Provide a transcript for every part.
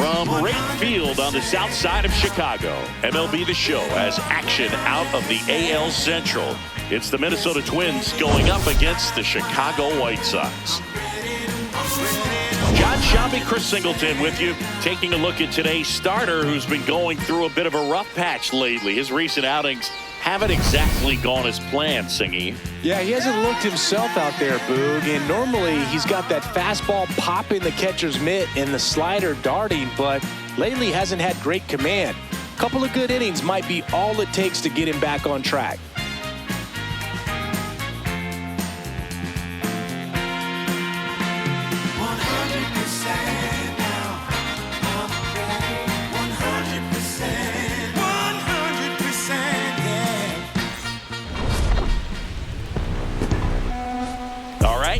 From right field on the south side of Chicago, MLB The Show has action out of the AL Central. It's the Minnesota Twins going up against the Chicago White Sox. John Shelby, Chris Singleton with you, taking a look at today's starter who's been going through a bit of a rough patch lately. His recent outings haven't exactly gone as planned, Singy. Yeah, he hasn't looked himself out there, Boog, and normally he's got that fastball popping the catcher's mitt and the slider darting, but lately hasn't had great command. A couple of good innings might be all it takes to get him back on track.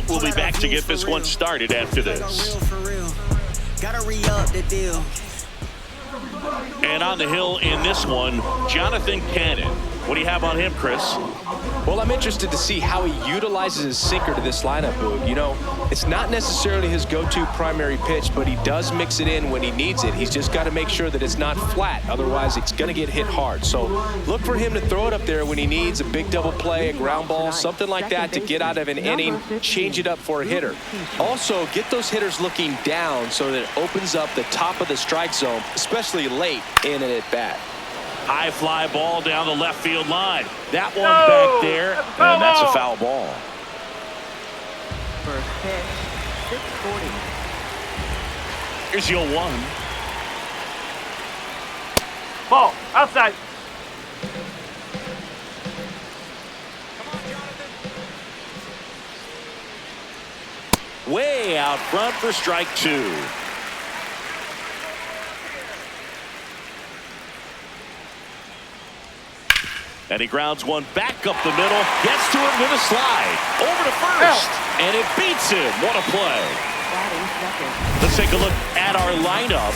We'll be back to get this one started after this. Gotta re-up the deal. And on the hill in this one, Jonathan Cannon. What do you have on him, Chris? Well, I'm interested to see how he utilizes his sinker to this lineup, Boog. You know, it's not necessarily his go-to primary pitch, but he does mix it in when he needs it. He's just got to make sure that it's not flat. Otherwise, it's going to get hit hard. So look for him to throw it up there when he needs a big double play, a ground ball, something like that to get out of an inning, change it up for a hitter. Also, get those hitters looking down so that it opens up the top of the strike zone, especially late in an at-bat. High fly ball down the left field line. That one back there, and that's a foul ball. First pitch, 640. Here's your 1. Ball, outside. Way out front for strike 2. And he grounds one back up the middle, gets to it with a slide, over to first, and it beats him. What a play. Let's take a look at our lineup.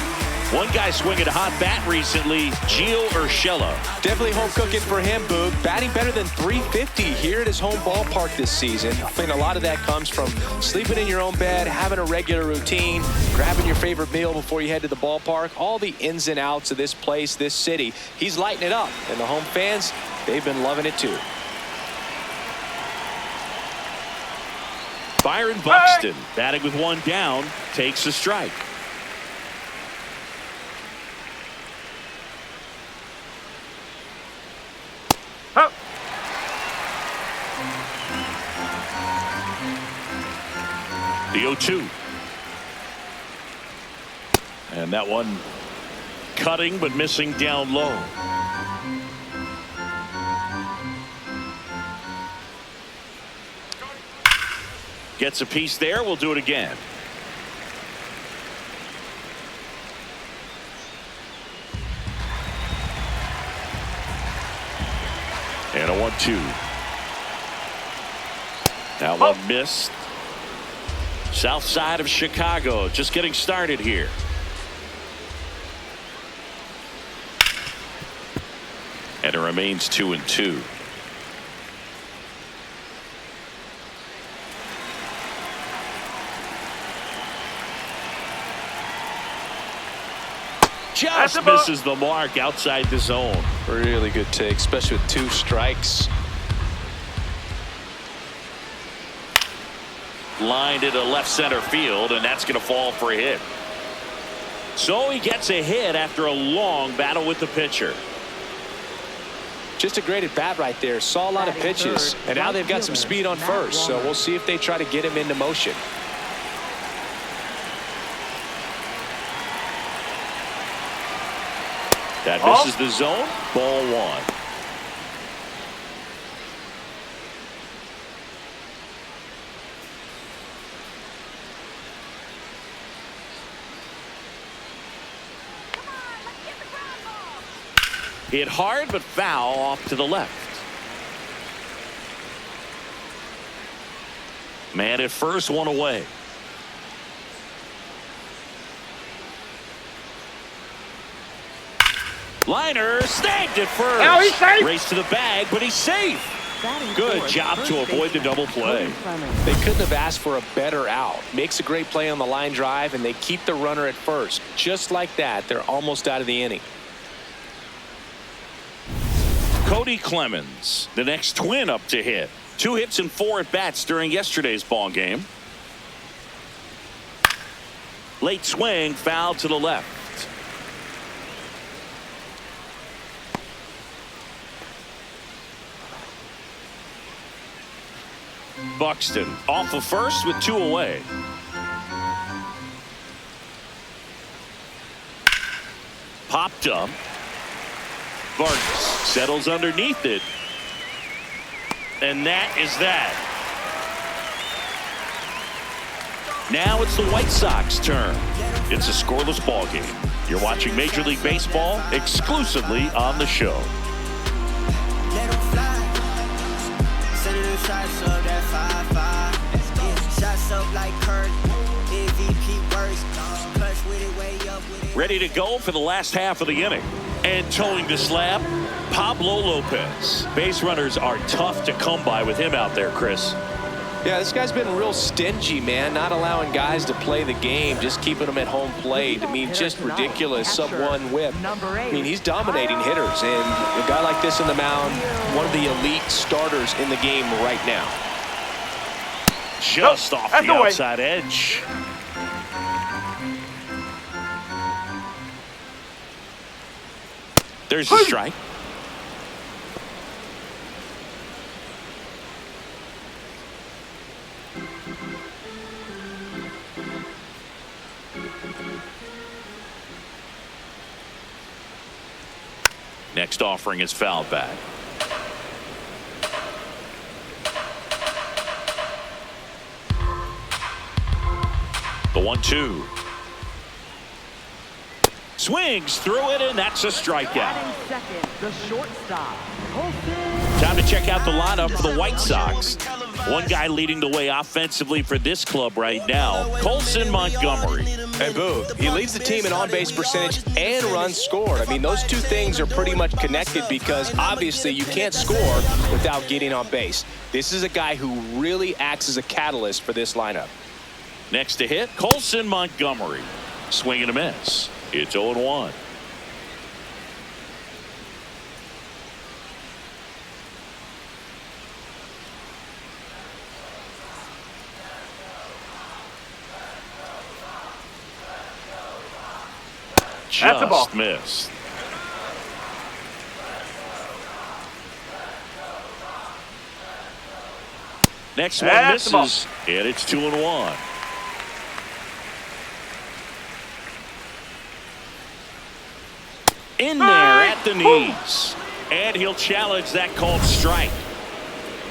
One guy swinging a hot bat recently, Gio Urshela. Definitely home cooking for him, Boog. Batting better than .350 here at his home ballpark this season. I think a lot of that comes from sleeping in your own bed, having a regular routine, grabbing your favorite meal before you head to the ballpark, all the ins and outs of this place, this city. He's lighting it up, and the home fans, they've been loving it too. Byron Buxton, batting with one down, takes a strike. The 0-2. And that one cutting but missing down low. Gets a piece there. We'll do it again. And a 1-2. That one missed. South side of Chicago, just getting started here. And it remains 2-2. Just misses the mark outside the zone. Really good take, especially with 2 strikes. Lined into left center field, and that's going to fall for a hit. So he gets a hit after a long battle with the pitcher. Just a great at bat right there. Saw a lot of pitches, and now they've got some speed on first. So we'll see if they try to get him into motion. That misses the zone. Ball 1. Hit hard but foul off to the left. Man at first, one away. Liner snagged at first. Now he's safe. Race to the bag, but he's safe. Good job to avoid the double play. They couldn't have asked for a better out. Makes a great play on the line drive, and they keep the runner at first. Just like that, they're almost out of the inning. Cody Clemens, the next twin up to hit. 2 hits and 4 at-bats during yesterday's ball game. Late swing, foul to the left. Buxton off of first with 2 away. Popped up. Vargas settles underneath it. And that is that. Now it's the White Sox turn. It's a scoreless ball game. You're watching Major League Baseball exclusively on the show. Let 'em fly. Sending them shots up that 5-5. Yeah, shots up like Kurt. MVP worst. Clutch with it, way up with it. Ready to go for the last half of the inning. And towing the slab, Pablo Lopez. Base runners are tough to come by with him out there, Chris. Yeah, this guy's been real stingy, man. Not allowing guys to play the game, just keeping them at home plate. I mean, just ridiculous sub-1 whip. I mean, he's dominating hitters, and a guy like this on the mound, one of the elite starters in the game right now. Just off the outside edge. There's a strike. Next offering is fouled back. The 1-2. Swings through it, and that's a strikeout. Second, the shortstop. Time to check out the lineup for the White Sox. One guy leading the way offensively for this club right now, Colson Montgomery. And boom, he leads the team in on-base percentage and runs scored. I mean, those two things are pretty much connected because obviously you can't score without getting on base. This is a guy who really acts as a catalyst for this lineup. Next to hit, Colson Montgomery. Swing and a miss. It's 0-1. That's a ball. Just missed. Next one misses, and it's 2-1. In there at the knees. And he'll challenge that called strike.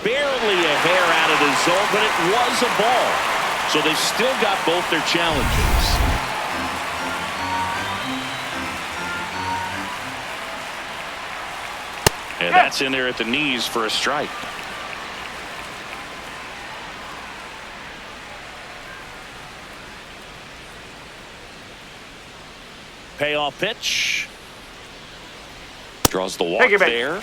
Barely a hair out of the zone, but it was a ball. So they've still got both their challenges. And that's in there at the knees for a strike. Payoff pitch. Draws the walk there.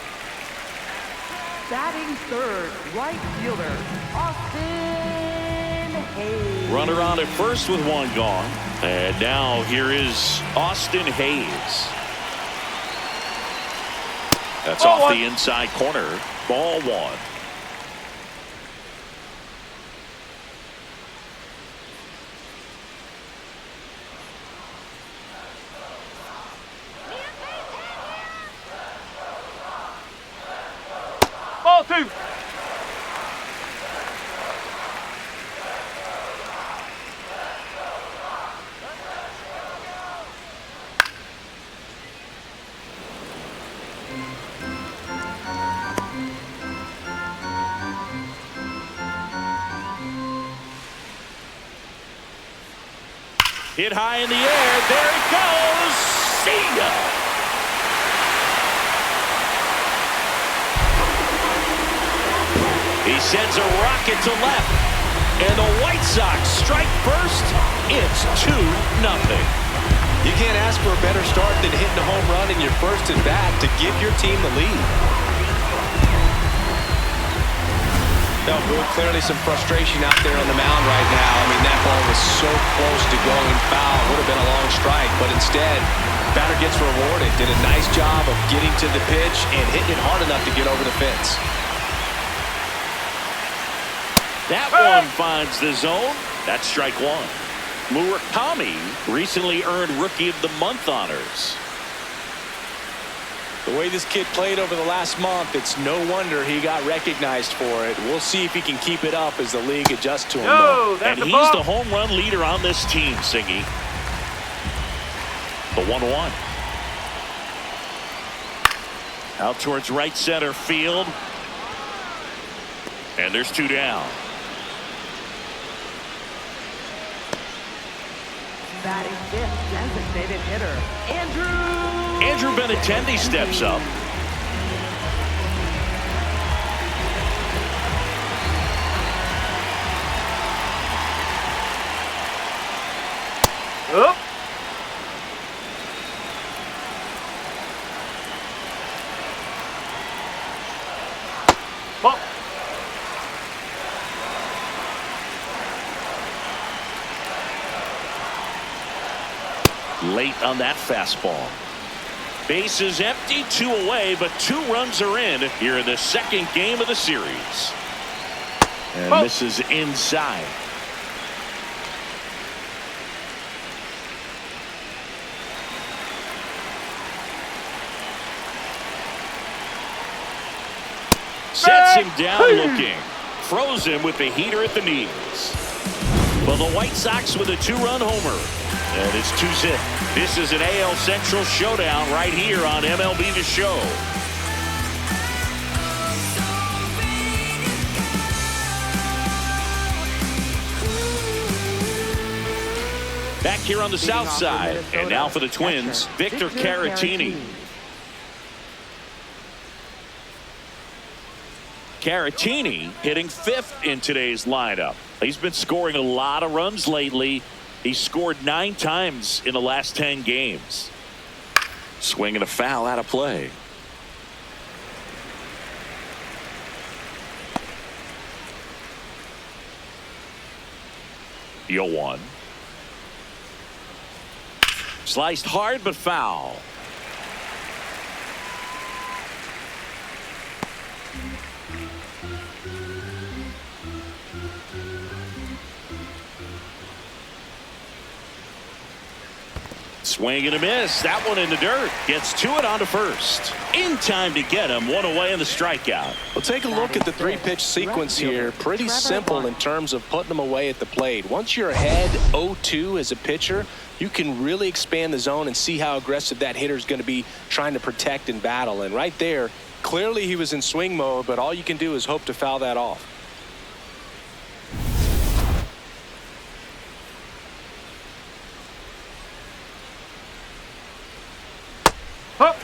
Batting third, right fielder, Austin Hayes. Runner on at first with one gone. And now here is Austin Hayes. That's off the inside corner. Ball 1. Ball 2. Hit high in the air. There it goes. See ya. He sends a rocket to left. And the White Sox strike first. It's 2-0. You can't ask for a better start than hitting a home run in your first at bat to give your team the lead. No, Boog, clearly some frustration out there on the mound right now. I mean, that ball was so close to going foul. Would have been a long strike, but instead, batter gets rewarded. Did a nice job of getting to the pitch and hitting it hard enough to get over the fence. That one finds the zone. That's strike one. Murakami recently earned Rookie of the Month honors. The way this kid played over the last month, it's no wonder he got recognized for it. We'll see if he can keep it up as the league adjusts to him. No, that's and a he's ball. the home run leader on this team, Singy. The 1-1. Out towards right center field. And there's two down. Batting fifth, designated hitter, Andrew Benintendi steps up. Up. Ball. Late on that fastball. Bases empty, two away, but 2 runs are in here in the second game of the series. And this is inside. Sets him down looking. Throws him with the heater at the knees. Well, the White Sox with a 2-run homer. And it's 2-zip. This is an AL Central showdown right here on MLB The Show. Back here on the south side. And now for the Twins, Victor Caratini. Caratini hitting 5th in today's lineup. He's been scoring a lot of runs lately. He scored 9 times in the last 10 games. Swinging a foul out of play. Deal 1. Sliced hard but foul. Swing and a miss. That one in the dirt. Gets to it onto first. In time to get him. 1 away in the strikeout. Well, take a look at the 3-pitch sequence here. Pretty simple in terms of putting them away at the plate. Once you're ahead 0-2 as a pitcher, you can really expand the zone and see how aggressive that hitter is going to be trying to protect and battle. And right there, clearly he was in swing mode, but all you can do is hope to foul that off. Up.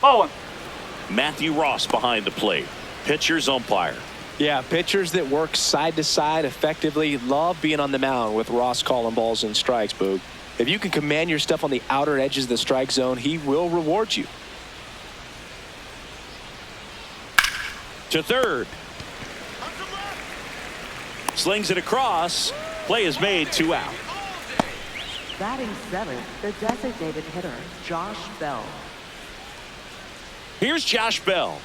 Ball 1. Matthew Ross behind the plate. Pitcher's umpire. Yeah, pitchers that work side to side effectively love being on the mound with Ross calling balls and strikes, Boog. If you can command your stuff on the outer edges of the strike zone, he will reward you. To third. Slings it across. Play is made. 2 out. batting seventh, the designated hitter, Josh Bell. Here's Josh Bell.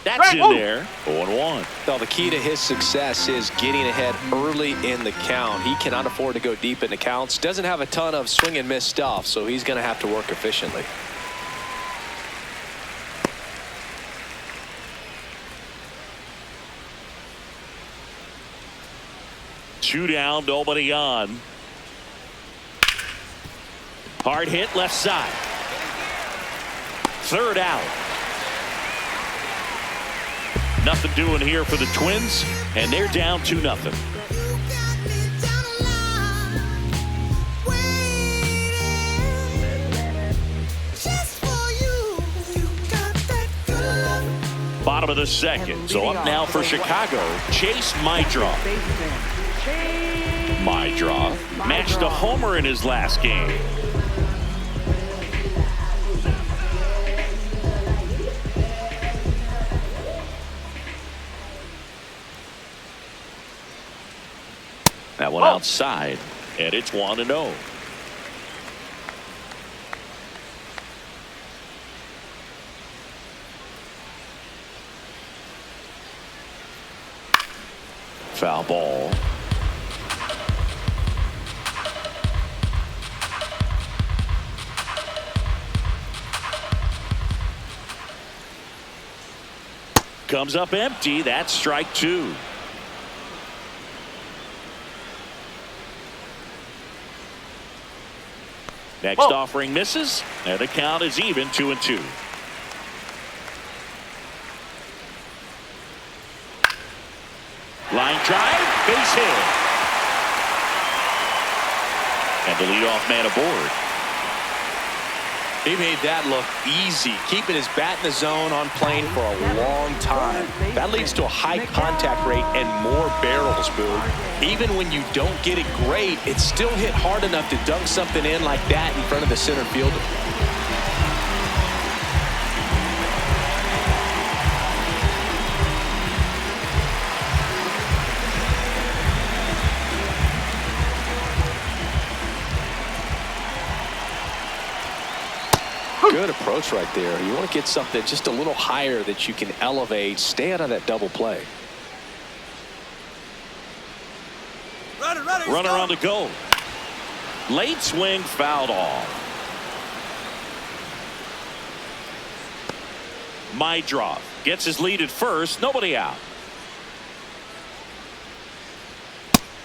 That's in there. 0-1. Well, the key to his success is getting ahead early in the count. He cannot afford to go deep in the counts. Doesn't have a ton of swing and miss stuff, so he's going to have to work efficiently. Two down, nobody on. Hard hit left side. Third out. Nothing doing here for the Twins, and they're down 2-0. Bottom of the second. So up now for Chicago, Chase Mydroff. Mydroff matched a homer in his last game. That one outside, and it's 1-0. Foul ball. Comes up empty. That's strike 2. Next offering misses, and the count is even 2-2. Line drive, base hit. And the leadoff man aboard. He made that look easy, keeping his bat in the zone on plane for a long time. That leads to a high contact rate and more barrels, Boo. Even when you don't get it great, it's still hit hard enough to dunk something in like that in front of the center fielder. Good approach right there. You want to get something just a little higher that you can elevate. Stay out of that double play. Runner on the go. Late swing fouled off. Mydroff gets his lead at first. Nobody out.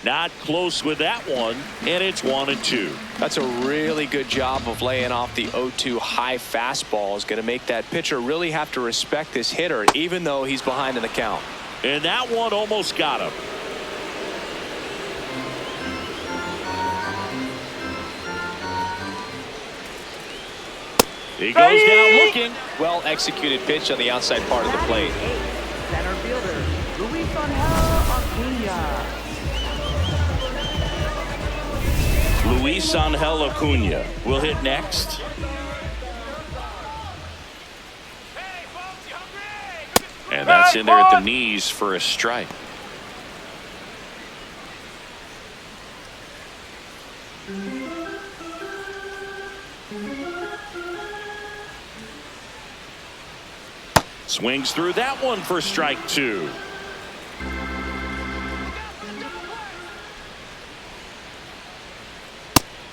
Not close with that one, and it's 1-2. That's a really good job of laying off the 0-2 high fastball. Is going to make that pitcher really have to respect this hitter, even though he's behind in the count. And that one almost got him. He goes down looking. Well executed pitch on the outside part of the plate. Center fielder, Luis Angel Acuna will hit next. And that's in there at the knees for a strike. Swings through that one for strike 2.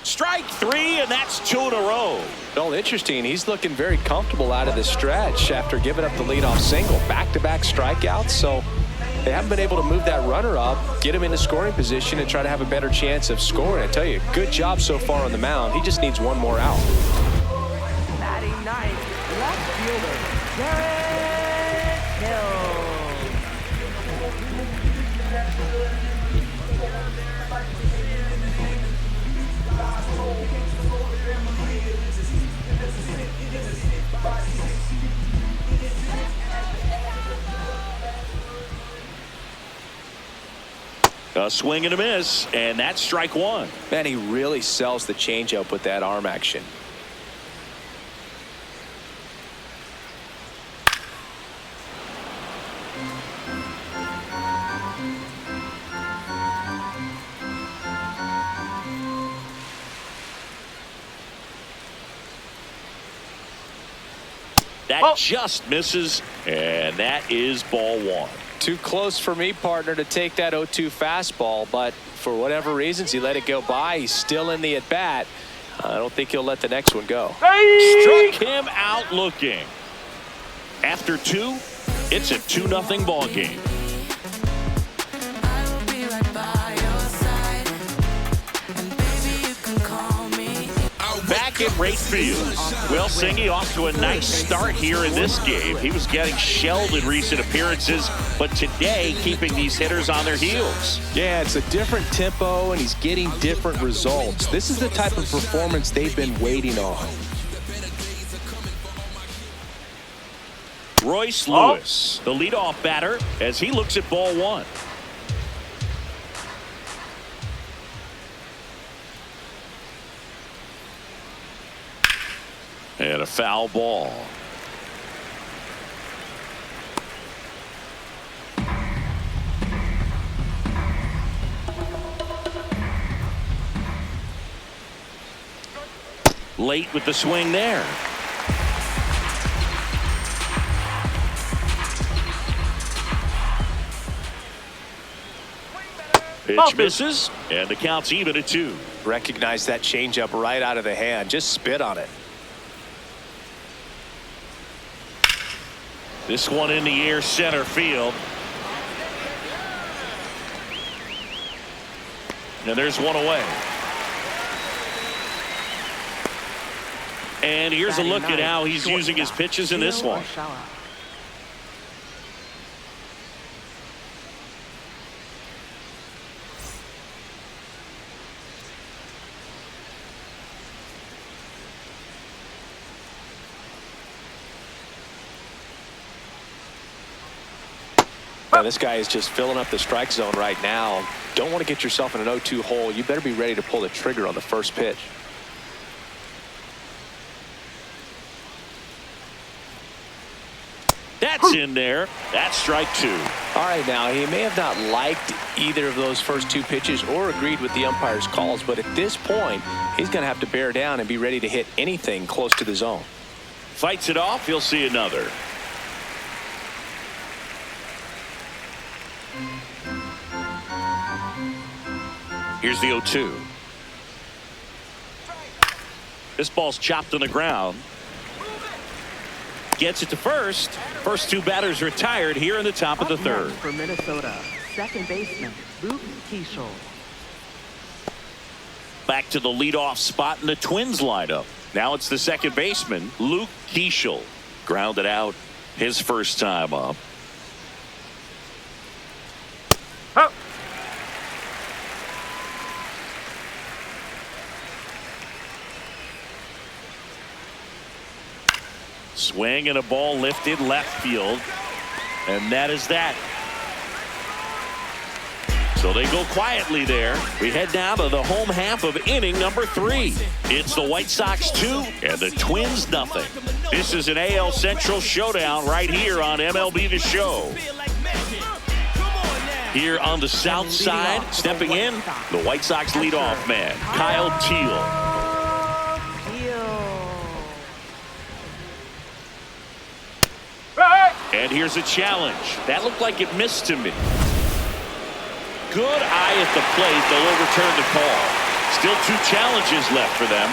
Strike 3, and that's 2 in a row. Well, interesting. He's looking very comfortable out of the stretch after giving up the leadoff single. Back-to-back strikeouts, so they haven't been able to move that runner up, get him into scoring position, and try to have a better chance of scoring. I tell you, good job so far on the mound. He just needs one more out. batting ninth, left fielder, Garrett Hill. A swing and a miss, and that's strike 1. Man, he really sells the changeup with that arm action. That just misses, and that is ball 1. Too close for me, partner, to take that 0-2 fastball, but for whatever reasons, he let it go by. He's still in the at-bat. I don't think he'll let the next one go. Struck him out looking. After 2, it's a 2-0 ball game. Back second rate field. Well, Singy off to a nice start here in this game. He was getting shelled in recent appearances, but today keeping these hitters on their heels. Yeah, it's a different tempo, and he's getting different results. This is the type of performance they've been waiting on. Royce Lewis, the leadoff batter, as he looks at ball one. And a foul ball. Late with the swing there. Pitch misses, and the count's even at 2. Recognize that changeup right out of the hand. Just spit on it. This one in the air, center field. And there's one away. And here's a look at how he's using his pitches in this one. Now, this guy is just filling up the strike zone right now. Don't want to get yourself in an 0-2 hole. You better be ready to pull the trigger on the first pitch. That's in there. That's strike 2. All right, now, he may have not liked either of those first 2 pitches or agreed with the umpire's calls, but at this point, he's going to have to bear down and be ready to hit anything close to the zone. Fights it off. He'll see another. Here's the 0-2. This ball's chopped on the ground. Gets it to first. First 2 batters retired here in the top of the third. For Minnesota, second baseman Luke Keeschel. Back to the leadoff spot in the Twins lineup. Now it's the second baseman, Luke Keeschel. Grounded out his first time up. Oh. Swing and a ball lifted left field. And that is that. So they go quietly there. We head now to the home half of inning number 3. It's the White Sox 2 and the Twins nothing. This is an AL Central showdown right here on MLB The Show. Here on the south side, stepping in, the White Sox leadoff man, Kyle Teal. And here's a challenge. That looked like it missed to me. Good eye at the plate. They'll overturn the call. Still 2 challenges left for them.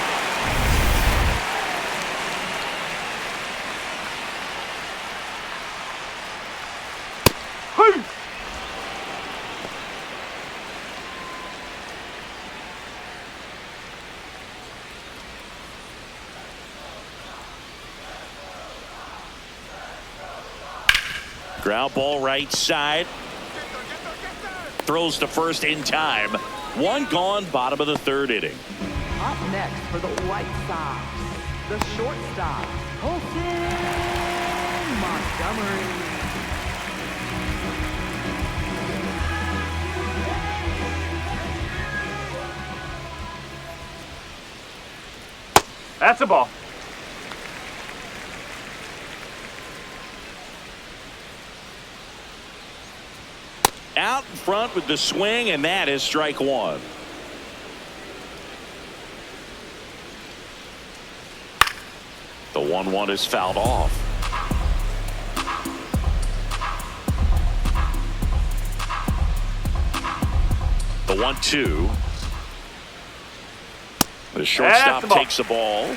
Ground ball right side. Throws to first in time. 1 gone, bottom of the 3rd inning. Up next for the White Sox, the shortstop, Colson Montgomery. That's a ball. Out in front with the swing, and that is strike 1. The 1-1 is fouled off. The 1-2. The shortstop takes the ball.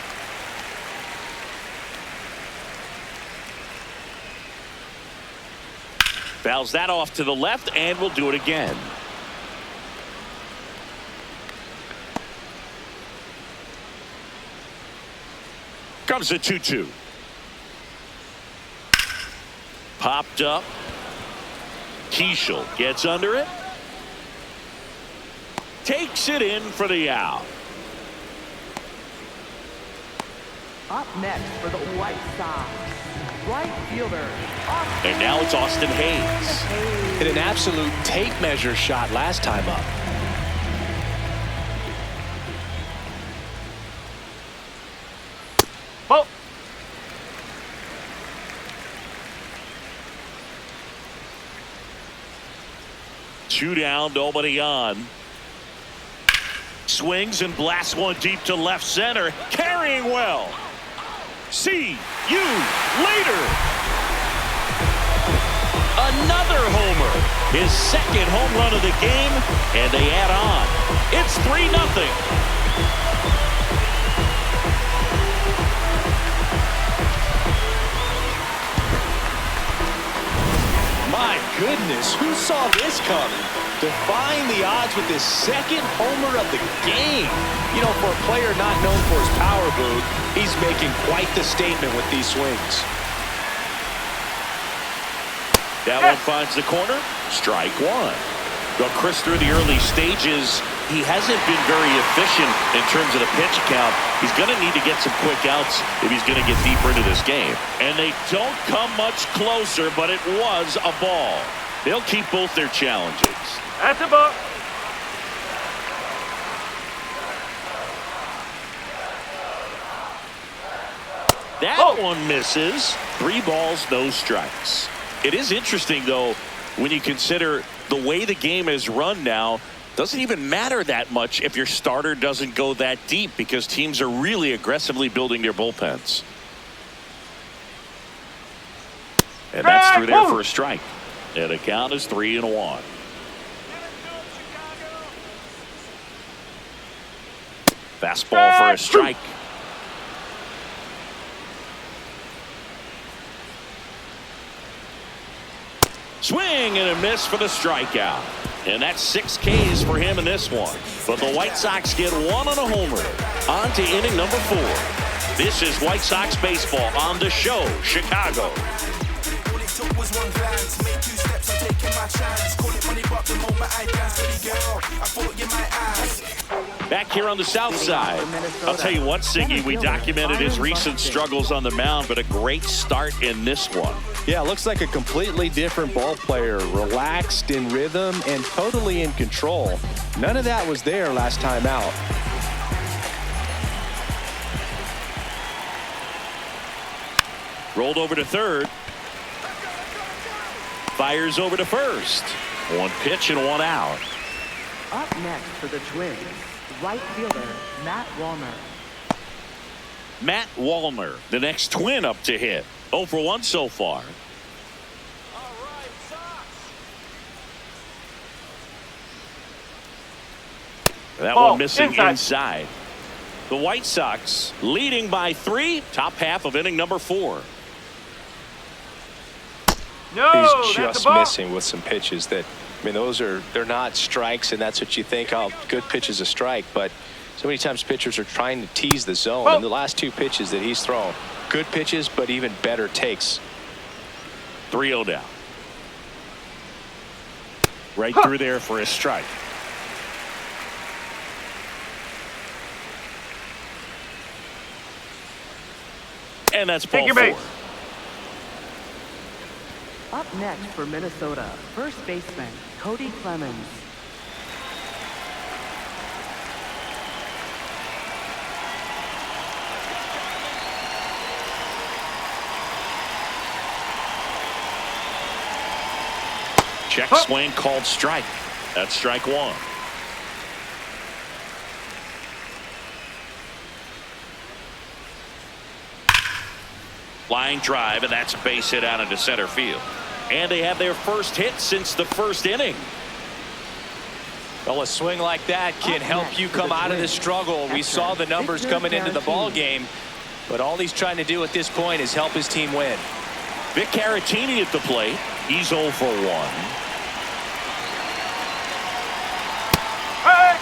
Fouls that off to the left, and we'll do it again. Comes the 2-2. Popped up. Keishel gets under it. Takes it in for the out. Up next for the White Sox, right fielder, Austin. And now it's Austin Hayes. Hit an absolute tape measure shot last time up. Ball. Two down, nobody on. Swings and blasts one deep to left center. Carrying well. See you later. Another homer. His second home run of the game, and they add on. It's 3-0. My goodness, who saw this coming? Defying the odds with his second homer of the game. You know, for a player not known for his power, Boog, he's making quite the statement with these swings. That one finds the corner. Strike one. Well, Chris, through the early stages, he hasn't been very efficient in terms of the pitch count. He's going to need to get some quick outs if he's going to get deeper into this game. And they don't come much closer, but it was a ball. They'll keep both their challenges. That's a ball. That one misses. 3 balls, no strikes. It is interesting, though, when you consider the way the game is run now. Doesn't even matter that much if your starter doesn't go that deep, because teams are really aggressively building their bullpens. And that's through there for a strike. And the count is 3-1. Fastball for a strike. Swing and a miss for the strikeout. And that's 6 Ks for him in this one. But the White Sox get 1 on a homer. On to inning number 4. This is White Sox baseball on the show, Chicago. Back here on the south side, I'll tell you what, Siggy, we documented his recent struggles on the mound, but a great start in this one. Yeah, looks like a completely different ball player, relaxed, in rhythm, and totally in control. None of that was there last time out. Rolled over to third. Fires over to first. 1 pitch and 1 out. Up next for the Twins, right fielder, Matt Wallner. Matt Wallner, the next Twin up to hit. 0 for 1 so far. That one missing inside. The White Sox leading by 3. Top half of inning number 4. No, He's that's just a ball. missing with some pitches that, I mean, they're not strikes, and that's what you think, oh, good pitch is a strike. But so many times pitchers are trying to tease the zone. And the last 2 pitches that he's thrown, good pitches, but even better takes. 3-0 down. Right through there for a strike. And that's ball 4. Up next for Minnesota, first baseman, Cody Clemens. Check swing called strike. That's strike 1. Line drive, and that's a base hit out into center field. And they have their first hit since the first inning. Well, a swing like that can help you come out of this struggle. We saw the numbers coming into the ball game, but all he's trying to do at this point is help his team win. Vic Caratini at the plate. He's 0 for 1. Hey!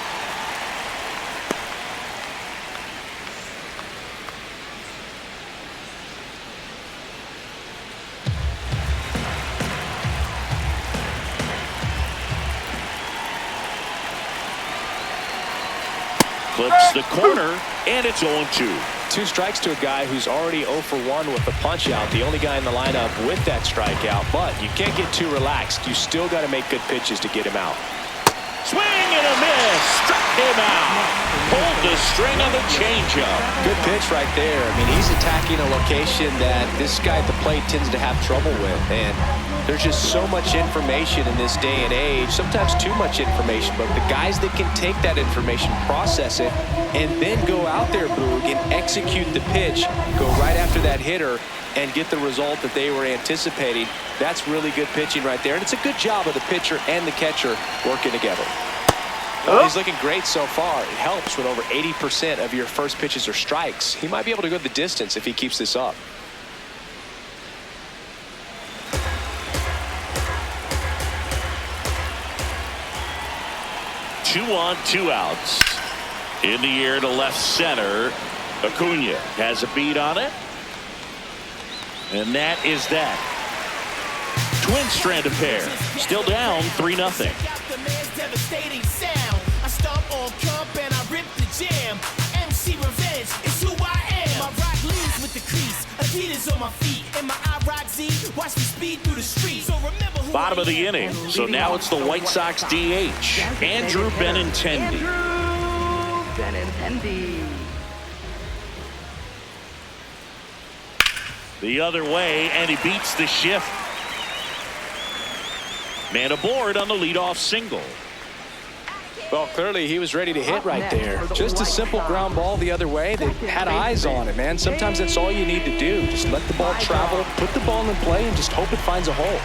clips the corner, and it's 0-2. 2 strikes to a guy who's already 0 for 1 with the punch out, the only guy in the lineup with that strikeout. But you can't get too relaxed. You still got to make good pitches to get him out. Swing and a miss. Struck him out. Pulled the string on the changeup. Good pitch right there. I mean, he's attacking a location that this guy at the plate tends to have trouble with. And there's just so much information in this day and age, sometimes too much information. But the guys that can take that information, process it, and then go out there, Boog, and execute the pitch, go right after that hitter, and get the result that they were anticipating. That's really good pitching right there. And it's a good job of the pitcher and the catcher working together. Well, he's looking great so far. It helps when over 80% of your first pitches are strikes. He might be able to go the distance if he keeps this up. Two on, 2 outs. In the air to left center. Acuna has a beat on it. And that is that. Twin strand of pair. Still down 3-0. I stomp on Cump and I rip the jam. MC Revenge is who I am. My rock leads with the crease. Adidas on my feet. And my I rock Z. Watch me speed through the streets. So remember who Bottom of the inning. So now it's the White Sox DH. Andrew Benintendi. The other way, and he beats the shift. Man aboard on the leadoff single. Well, clearly he was ready to hit right there. Just a simple ground ball the other way. They had eyes on it, man. Sometimes that's all you need to do. Just let the ball travel, put the ball in play, and just hope it finds a hole.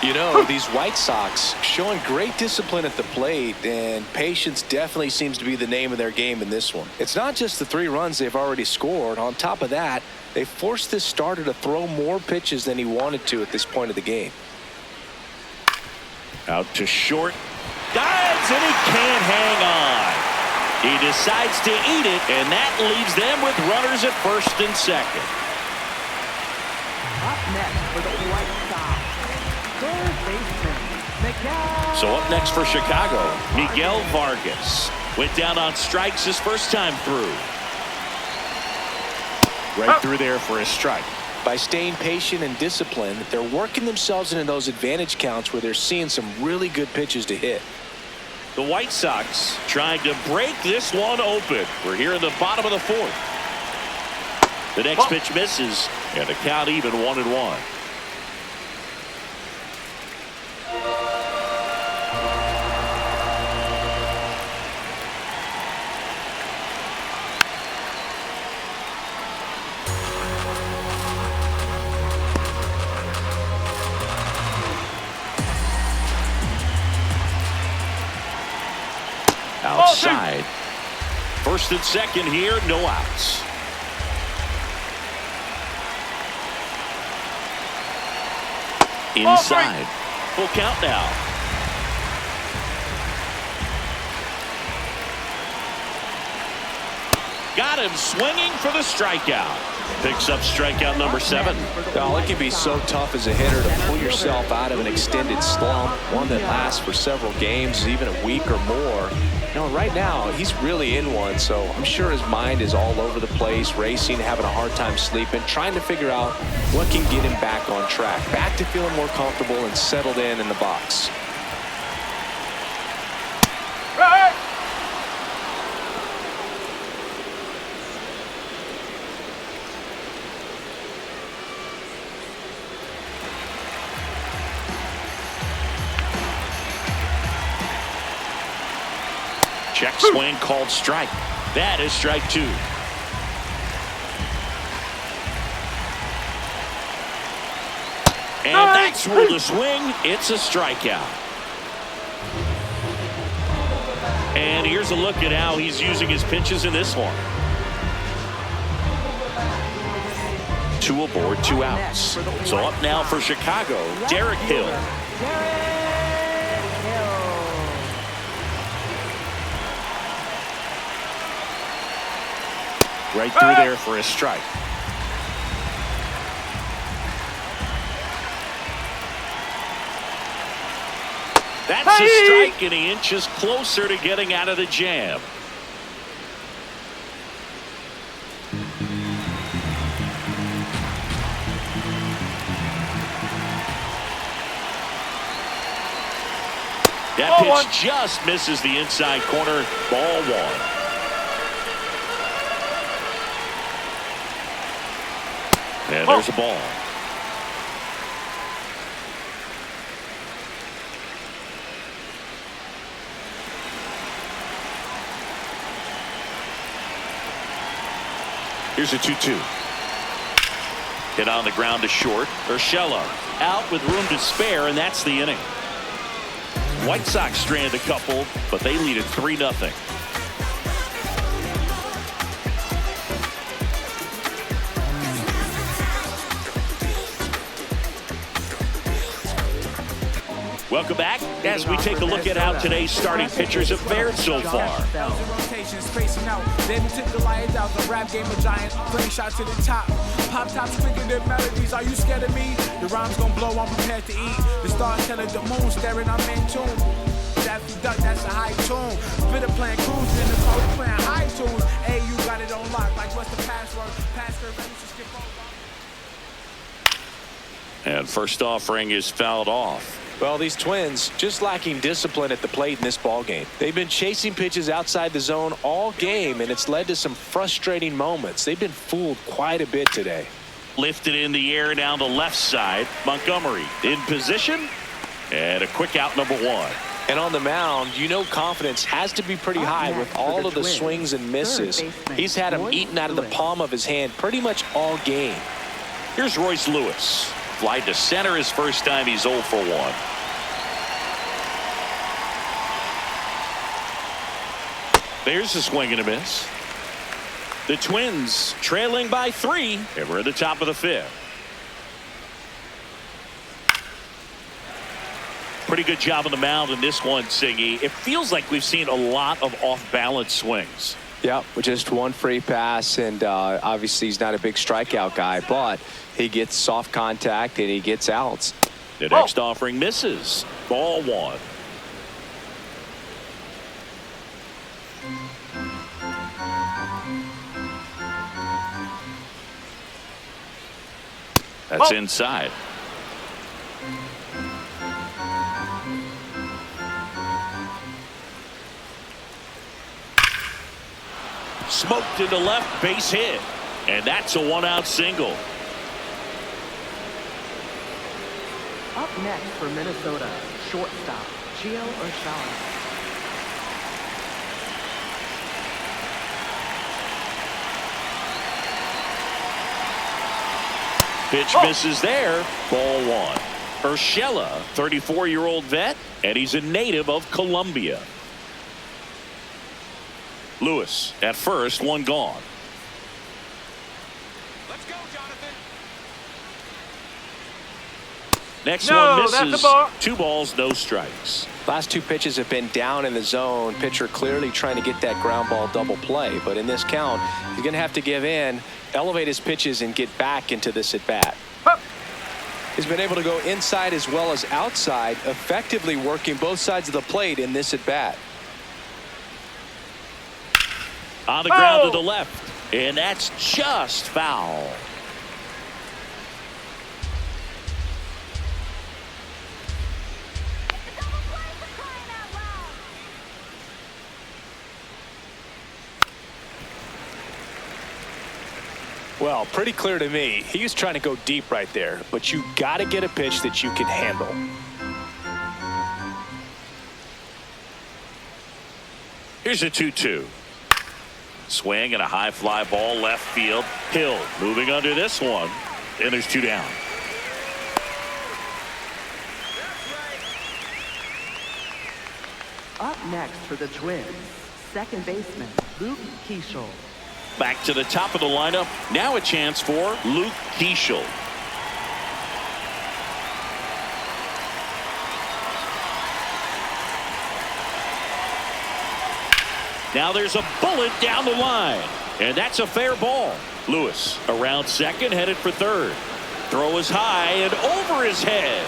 You know, these White Sox showing great discipline at the plate, and patience definitely seems to be the name of their game in this one. It's not just the 3 runs they've already scored. On top of that, they forced this starter to throw more pitches than he wanted to at this point of the game. Out to short. Dives, and he can't hang on. He decides to eat it, and that leaves them with runners at first and second. Up next for the White Sox, third baseman, Miguel. So up next for Chicago, Miguel Vargas. Went down on strikes his first time through. Right through there for a strike. By staying patient and disciplined, they're working themselves into those advantage counts where they're seeing some really good pitches to hit. The White Sox trying to break this one open. We're here in the bottom of the 4th. The next pitch misses, and the count even 1-1. Outside. First and second here, no outs. Inside. Full count now. Got him swinging for the strikeout. Picks up strikeout number 7. Now, it can be so tough as a hitter to pull yourself out of an extended slump, one that lasts for several games, even a week or more. You know, right now, he's really in one, so I'm sure his mind is all over the place, racing, having a hard time sleeping, trying to figure out what can get him back on track, back to feeling more comfortable and settled in the box. Check swing called strike. That is strike 2. And that's ruled a swing. It's a strikeout. And here's a look at how he's using his pitches in this one. 2 aboard, 2 outs. So up now for Chicago, Derek Hill. Right through there for a strike. That's a strike, and he inches closer to getting out of the jam. That pitch just misses the inside corner. Ball one. And there's a ball. Here's a 2-2. Hit on the ground to short. Urshela out with room to spare, and that's the inning. White Sox strand a couple, but they lead at 3-0. Welcome back as we take a look at how today's starting pitchers have fared so far. Rotations spacing out. Then took the lions out. The rap game of giant. Playing shot to the top. Pop tops quicker than melodies. Are you scared of me? The rhyme's gonna blow. I'm prepared to eat. The stars telling the moon staring. I'm in tune. Daffy Duck, that's a high tune. Spitter playing cruise in the car. We playing high tunes. Hey, you got it on lock. Like what's the password? Password ready to skip over. And first offering is fouled off. Well, these Twins just lacking discipline at the plate in this ball game. They've been chasing pitches outside the zone all game, and it's led to some frustrating moments. They've been fooled quite a bit today. Lifted in the air down the left side. Montgomery in position, and a quick out, number one. And on the mound, you know confidence has to be pretty high with all of the swings and misses. He's had them eaten out of the palm of his hand pretty much all game. Here's Royce Lewis. Fly to center his first time. He's 0 for 1. There's a swing and a miss. The Twins trailing by 3, and we're at the top of the 5th. Pretty good job on the mound in this one, Siggy. It feels like we've seen a lot of off-balance swings. Yeah, with just one free pass, and obviously he's not a big strikeout guy, but he gets soft contact and he gets outs. The next offering misses. Ball one. That's inside. Smoked to the left, base hit. And that's a 1-out single. Up next for Minnesota, shortstop, Gio Urshela. Pitch misses there. Ball one. Urshela, 34-year-old vet, and he's a native of Colombia. Lewis at first, one gone. Let's go, Jonathan. Next No, one that's misses. a ball. 2 balls, no strikes. Last 2 pitches have been down in the zone. Pitcher clearly trying to get that ground ball double play, but in this count, he's going to have to give in, elevate his pitches, and get back into this at bat. He's been able to go inside as well as outside, effectively working both sides of the plate in this at bat. On the ground to the left, and that's just foul. Well, pretty clear to me. He was trying to go deep right there, but you got to get a pitch that you can handle. Here's a 2-2. Swing and a high fly ball left field. Hill moving under this one, and there's 2 down. Up next for the Twins, second baseman, Luke Keeschel. Back to the top of the lineup. Now a chance for Luke Keeschel. Now there's a bullet down the line, and that's a fair ball. Lewis around second, headed for third. Throw is high and over his head.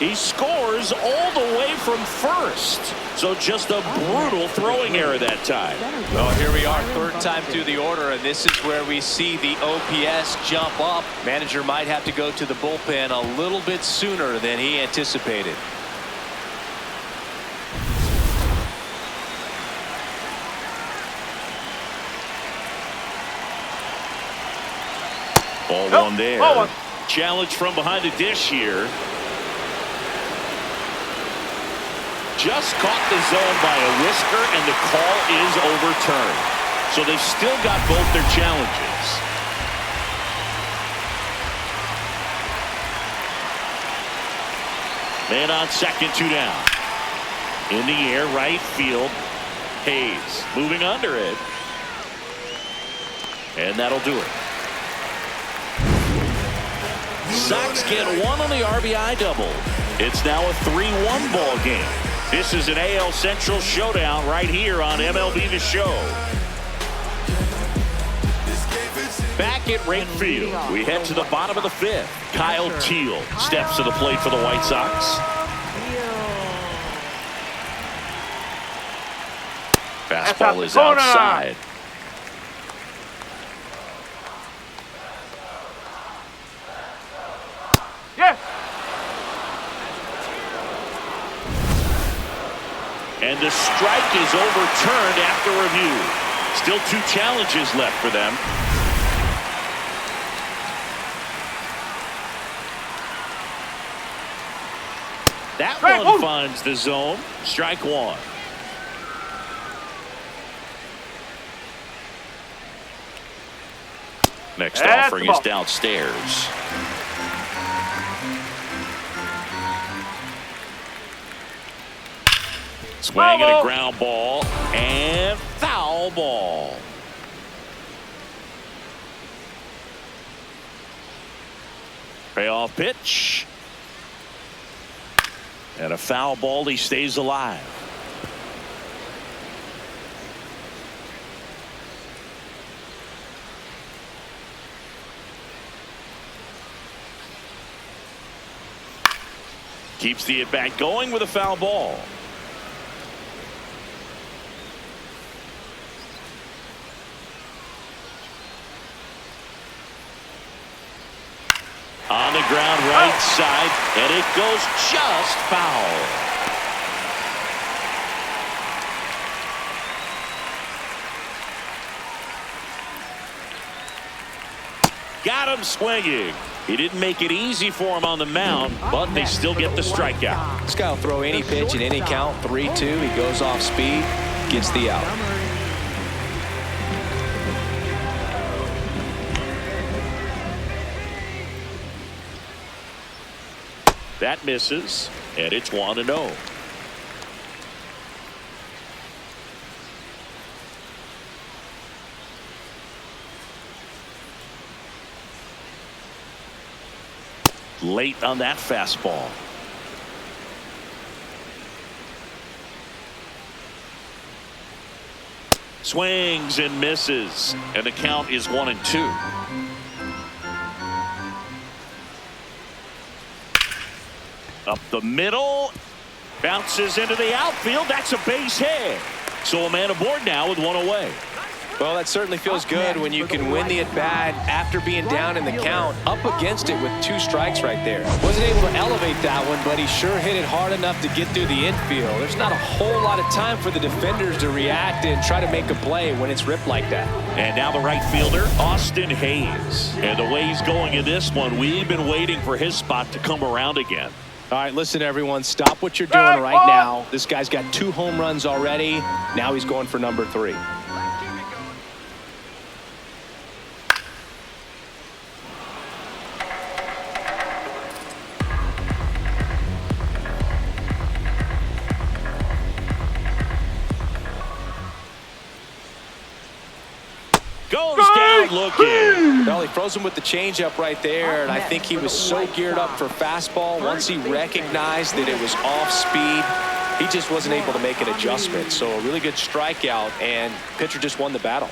He scores all the way from first. So just a brutal throwing error that time. Well, here we are, third time through the order, and this is where we see the OPS jump up. Manager might have to go to the bullpen a little bit sooner than he anticipated. Ball one there. Challenge from behind the dish here. Just caught the zone by a whisker, and the call is overturned. So they've still got both their challenges. Man on second, 2 down. In the air, right field. Hayes moving under it. And that'll do it. Sox get one on the RBI double. It's now a 3-1 ball game. This is an AL Central showdown right here on MLB The Show. Back at right field, we head to the bottom of the 5th. Kyle Teal steps to the plate for the White Sox. Fastball is outside. Yes. And the strike is overturned after review. Still 2 challenges left for them. That one finds the zone. Strike 1. Next offering is downstairs. Swing and a ground ball and foul ball. Payoff pitch. And a foul ball. He stays alive. Keeps the at-bat going with a foul ball. On the ground, right side, and it goes just foul. Got him swinging. He didn't make it easy for him on the mound, but they still get the strikeout. This guy will throw any pitch at any count. 3-2. He goes off speed, gets the out. That misses, and it's 1-0. Late on that fastball. Swings and misses, and the count is 1-2. Up the middle, bounces into the outfield. That's a base hit. So a man aboard now with 1 away. Well, that certainly feels good when you can win the at-bat after being down in the count, up against it with 2 strikes right there. Wasn't able to elevate that one, but he sure hit it hard enough to get through the infield. There's not a whole lot of time for the defenders to react and try to make a play when it's ripped like that. And now the right fielder, Austin Hayes. And the way he's going in this one, we've been waiting for his spot to come around again. All right, listen, everyone, stop what you're doing right now. This guy's got 2 home runs already. Now he's going for number 3. Goes down looking. Well, he froze him with the changeup right there, and I think he was so geared up for fastball. Once he recognized that it was off speed, he just wasn't able to make an adjustment. So a really good strikeout, and pitcher just won the battle.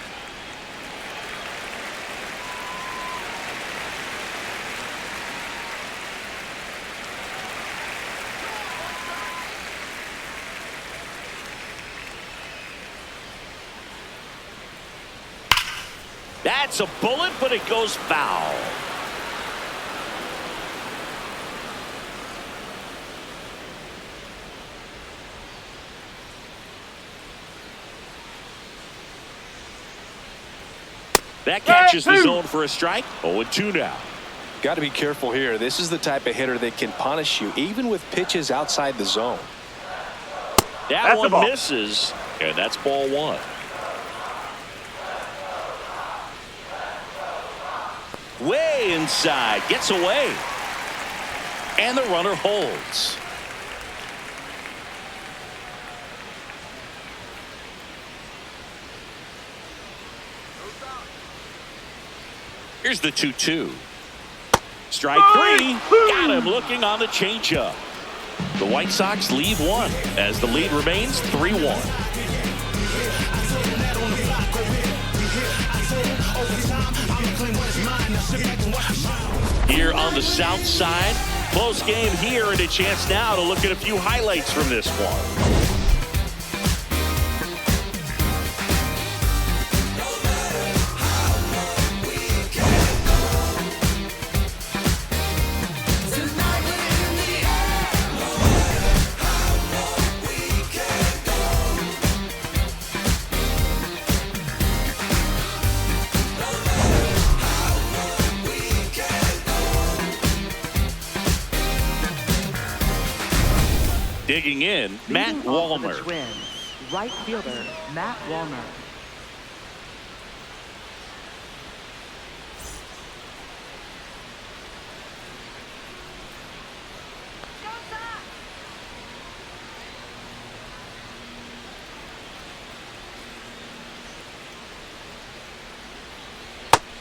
That's a bullet, but it goes foul. That catches the zone for a strike. 0-2 now. Got to be careful here. This is the type of hitter that can punish you, even with pitches outside the zone. That one misses, and that's ball one. Way inside, gets away. And the runner holds. Here's the 2-2. Strike three. Got him looking on the changeup. The White Sox leave one as the lead remains 3-1. Here on the south side, close game here, and a chance now to look at a few highlights from this one. Digging in, Matt Wallner. The Twins, right fielder, Matt Wallner.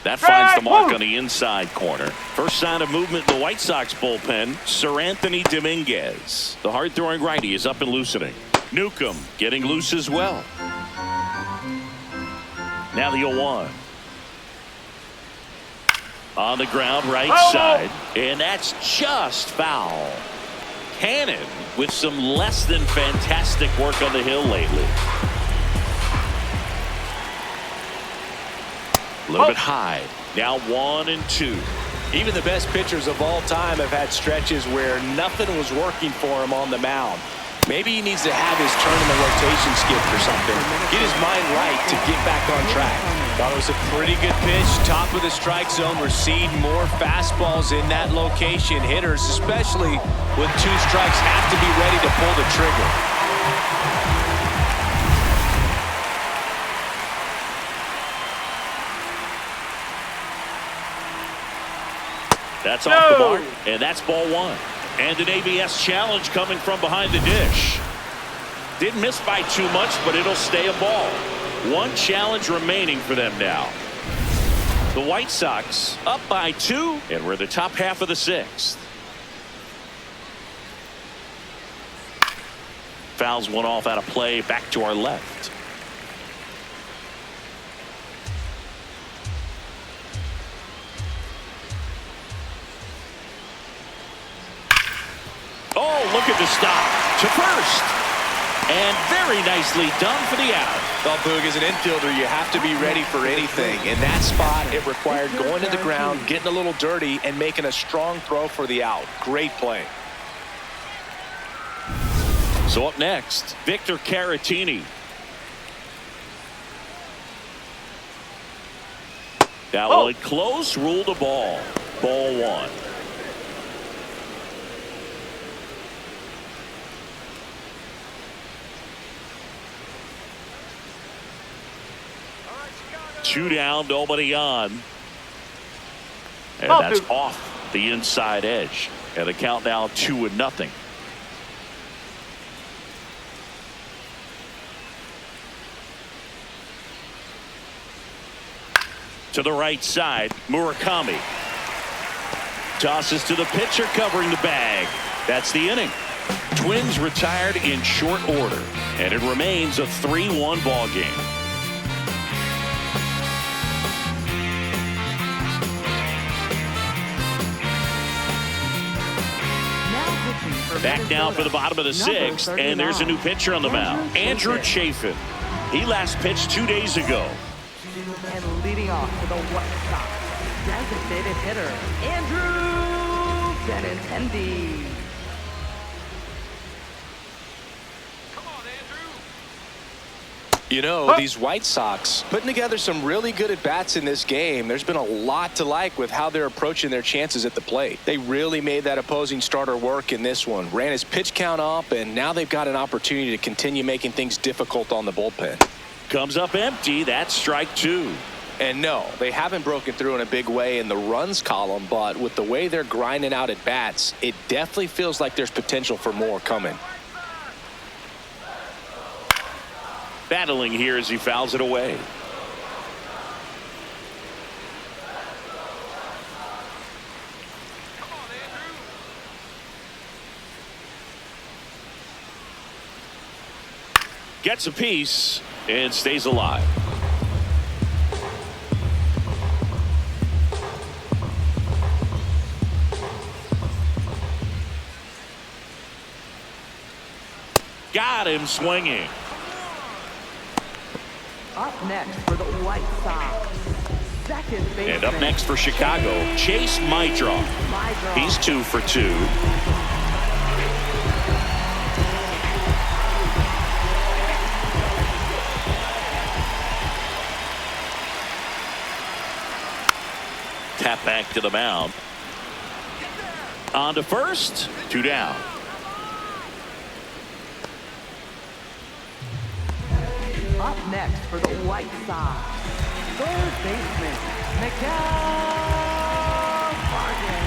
That finds the mark on the inside corner. First sign of movement in the White Sox bullpen, Sir Anthony Dominguez. The hard-throwing righty is up and loosening. Newcomb getting loose as well. Now the 0-1. On the ground, right side. And that's just foul. Cannon with some less than fantastic work on the hill lately. A little bit high. Now 1-2. Even the best pitchers of all time have had stretches where nothing was working for him on the mound. Maybe he needs to have his turn in the rotation skipped or something. Get his mind right to get back on track. Thought it was a pretty good pitch. Top of the strike zone. We're seeing more fastballs in that location. Hitters, especially with 2 strikes, have to be ready to pull the trigger. That's off the mark, and that's ball one. And an ABS challenge coming from behind the dish. Didn't miss by too much, but it'll stay a ball. One challenge remaining for them now. The White Sox up by 2, and we're in the top half of the 6th. Fouls one off out of play, back to our left. Oh, look at the stop to first. And very nicely done for the out. Well, Boog, as an infielder, you have to be ready for anything. In that spot, it required going to the ground, getting a little dirty, and making a strong throw for the out. Great play. So up next, Victor Caratini. That one close, ruled a ball. Ball one. Two down, nobody on. And that's off the inside edge. And the count now 2-0. To the right side, Murakami. Tosses to the pitcher covering the bag. That's the inning. Twins retired in short order. And it remains a 3-1 ball game. Back now for the bottom of the 6th, and there's a new pitcher on the mound, Andrew Chafin. He last pitched 2 days ago. And leading Leading off for the White Sox, designated hitter, Andrew Benintendi. You know, these White Sox putting together some really good at-bats in this game. There's been a lot to like with how they're approaching their chances at the plate. They really made that opposing starter work in this one. Ran his pitch count up, and now they've got an opportunity to continue making things difficult on the bullpen. Comes up empty. That's strike two. And no, they haven't broken through in a big way in the runs column, but with the way they're grinding out at-bats, it definitely feels like there's potential for more coming. Battling here as he fouls it away. Gets a piece and stays alive. Got him swinging. Up next for the White Sox, second baseman. And up next for Chicago, Chase Maidra. He's 2 for 2. Tap back to the mound. On to first, 2 down. Up next for the White Sox, third baseman, Miguel Vargas.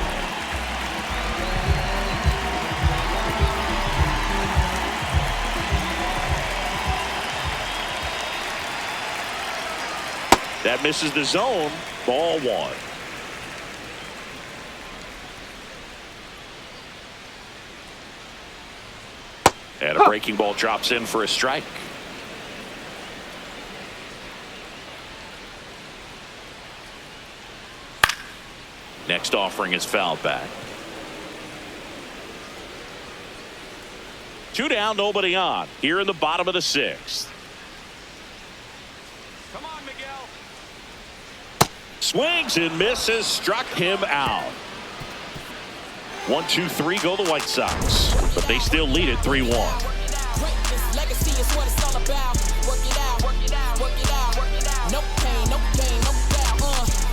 That misses the zone. Ball 1. And a breaking ball drops in for a strike. Next offering is fouled back. 2 down, nobody on. Here in the bottom of the 6th. Come on, Miguel. Swings and misses. Struck him out. 1, 2, 3 go the White Sox. But they still lead it 3-1. Legacy is what it's all about. Work it out, work it out, work it out, work it out. No pain, no gain, no doubt.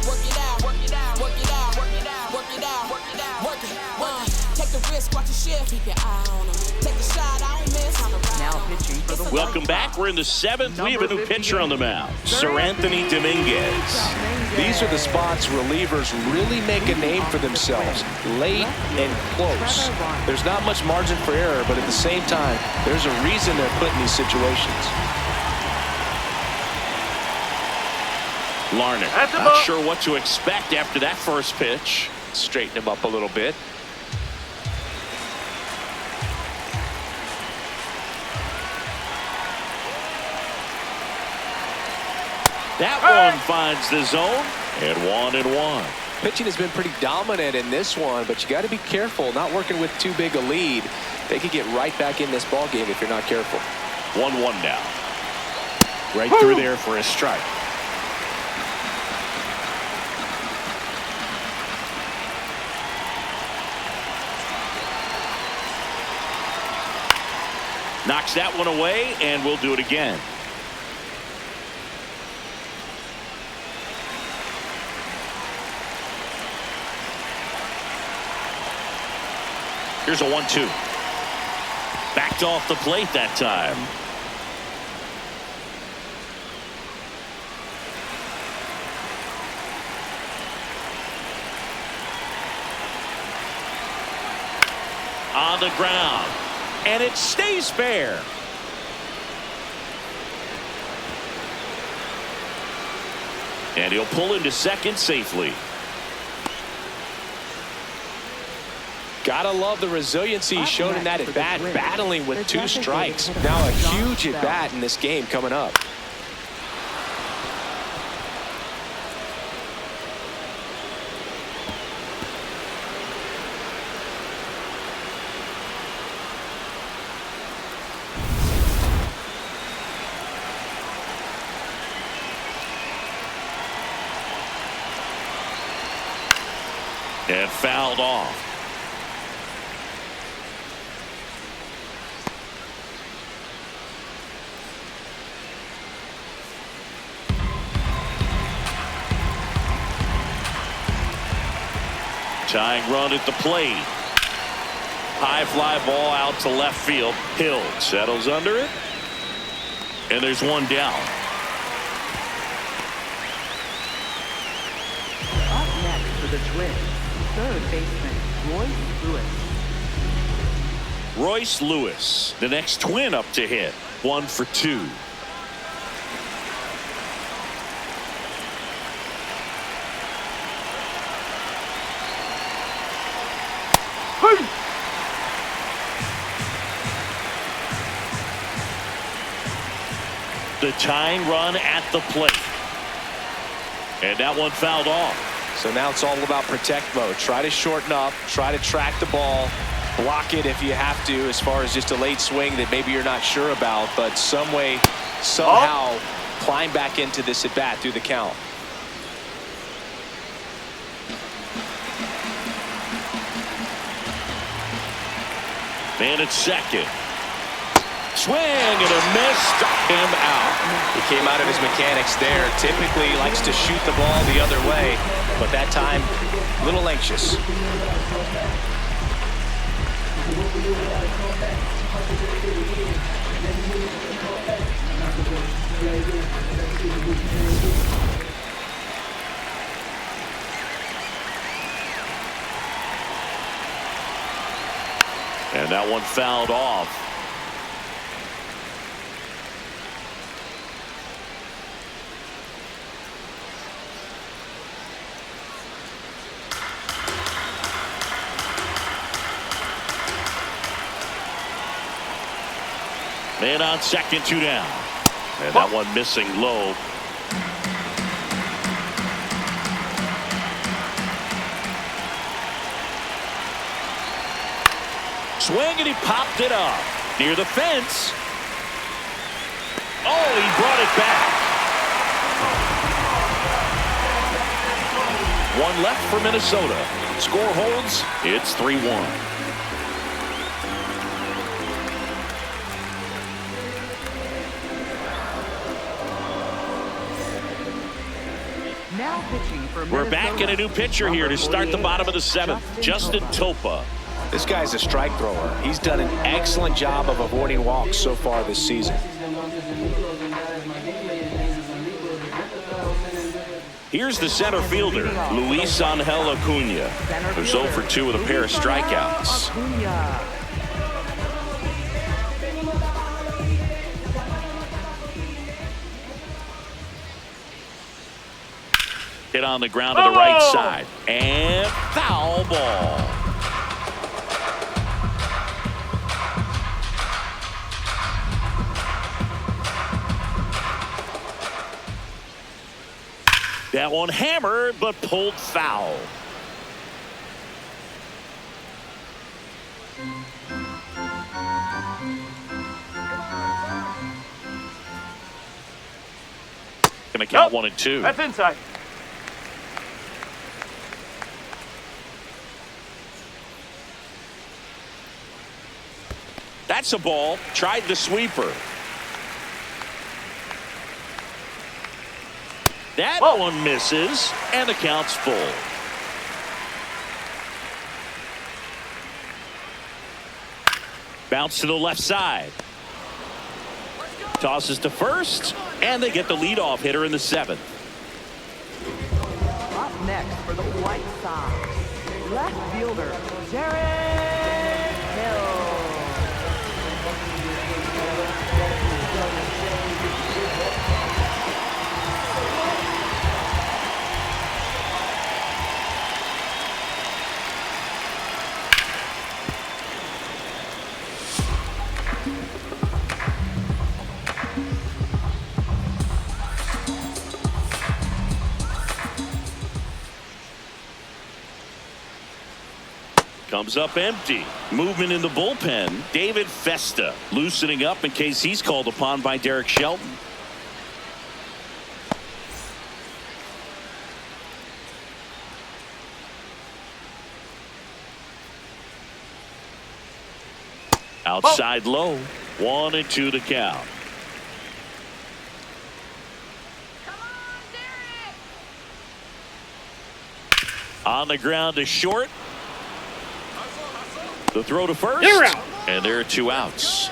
Work it out, work it out, work it out, work it out, work it out, work it out, work it. Take the risk, watch the shift, keep your eye on them. Take the shot, I don't miss. Now pitching for the Welcome back. We're in the 7th. We have a new pitcher on the mound, Sir Anthony Dominguez. These are the spots relievers really make a name for themselves, late and close. There's not much margin for error, but at the same time, there's a reason they're put in these situations. Larnach, not sure what to expect after that first pitch. Straighten him up a little bit. That one finds the zone, and 1-1. Pitching has been pretty dominant in this one, but you got to be careful, not working with too big a lead. They could get right back in this ball game if you're not careful. 1-1 now. Right through there for a strike. Knocks that one away, and we'll do it again. Here's a 1-2. Backed off the plate that time. On the ground. And it stays fair. And he'll pull into second safely. Gotta love the resiliency shown in that at-bat, battling with 2 strikes. Now a huge at-bat in this game coming up. And fouled off. Tying run at the plate. High fly ball out to left field. Hill settles under it. And there's one down. Up next for the Twins, third baseman Royce Lewis. Royce Lewis, the next Twin up to hit. 1 for 2. The tying run at the plate. And that one fouled off. So now it's all about protect mode. Try to shorten up, try to track the ball, block it if you have to, as far as just a late swing that maybe you're not sure about, but some way, somehow climb back into this at bat through the count. Man at second. Swing and a miss. Struck him out. He came out of his mechanics there. Typically likes to shoot the ball the other way, but that time a little anxious. And that one fouled off. Man on second, 2 down. And that one missing low. Swing and he popped it up near the fence. Oh, he brought it back. 1 left for Minnesota. Score holds. It's 3-1. Now pitching for Minnesota. We're back in a new pitcher here to start the bottom of the 7th. Justin Topa. This guy's a strike thrower. He's done an excellent job of avoiding walks so far this season. Here's the center fielder, Luis Angel Acuna, who's 0 for 2 with a pair of strikeouts. Hit on the ground to the right side. And foul ball. That one hammered, but pulled foul. Gonna count 1 and 2. That's inside. That's a ball. Tried the sweeper. That one misses, and the count's full. Bounce to the left side. Tosses to first, and they get the leadoff hitter in the 7th. Up next for the White Sox, left fielder Jared Hill. Comes up empty. Movement in the bullpen. David Festa loosening up in case he's called upon by Derek Shelton. Outside low. 1-2 to count. On the ground to short. The throw to first. And there are 2 outs.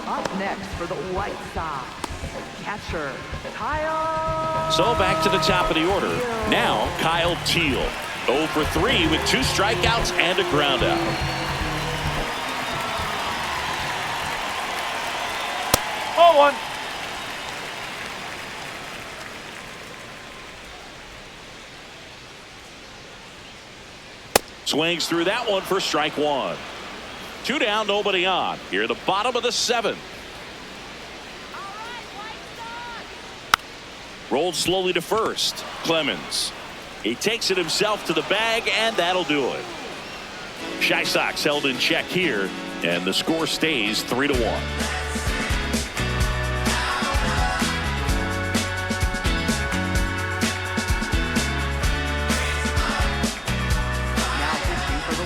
Up next for the White Sox, catcher Kyle. So back to the top of the order. Now Kyle Teal. 0 for 3 with 2 strikeouts and a ground out. Ball 1. Swings through that one for strike 1. 2 down, nobody on. Here the bottom of the 7th. Rolled slowly to first. Clemens. He takes it himself to the bag, and that'll do it. Shy Sox held in check here, and the score stays 3-1.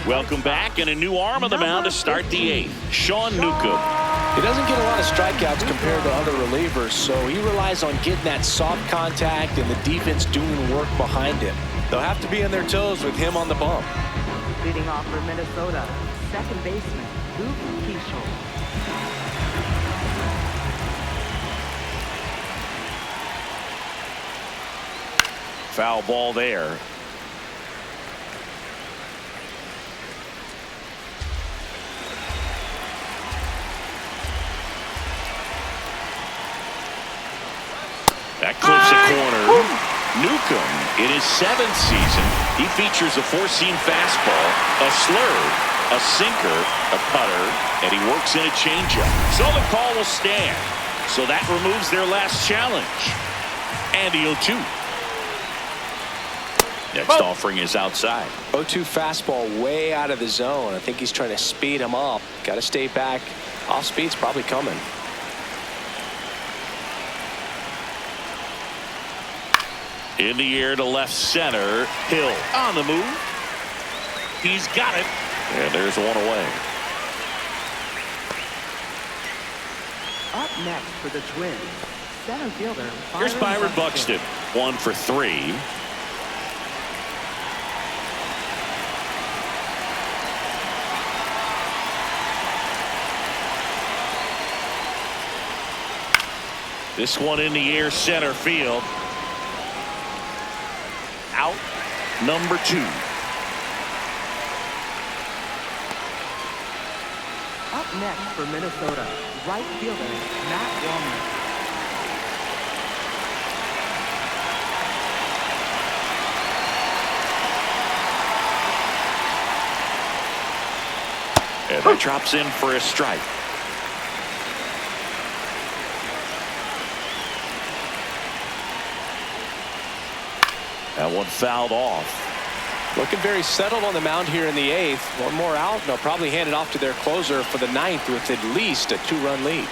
Welcome back, and a new arm on the mound to start the 8th. Sean Newcomb. He doesn't get a lot of strikeouts compared to other relievers, so he relies on getting that soft contact and the defense doing work behind him. They'll have to be on their toes with him on the bump. Leading off for Minnesota, second baseman Luke Keeschel. Foul ball there. That clips a corner. Newcomb, in his 7th season, he features a 4-seam fastball, a slurve, a sinker, a cutter, and he works in a changeup. So the call will stand. So that removes their last challenge. And the 0-2. Next offering is outside. 0-2 fastball way out of the zone. I think he's trying to speed him up. Got to stay back. Off speed's probably coming. In the air to left center. Hill on the move. He's got it. And there's one away. Up next for the Twins, center fielder. Here's Byron Buxton. 1 for 3. This one in the air center field. Out number 2. Up next for Minnesota, right fielder Matt Wallner. And that drops in for a strike. That one fouled off. Looking very settled on the mound here in the 8th. One more out, and they'll probably hand it off to their closer for the 9th with at least a 2-run lead.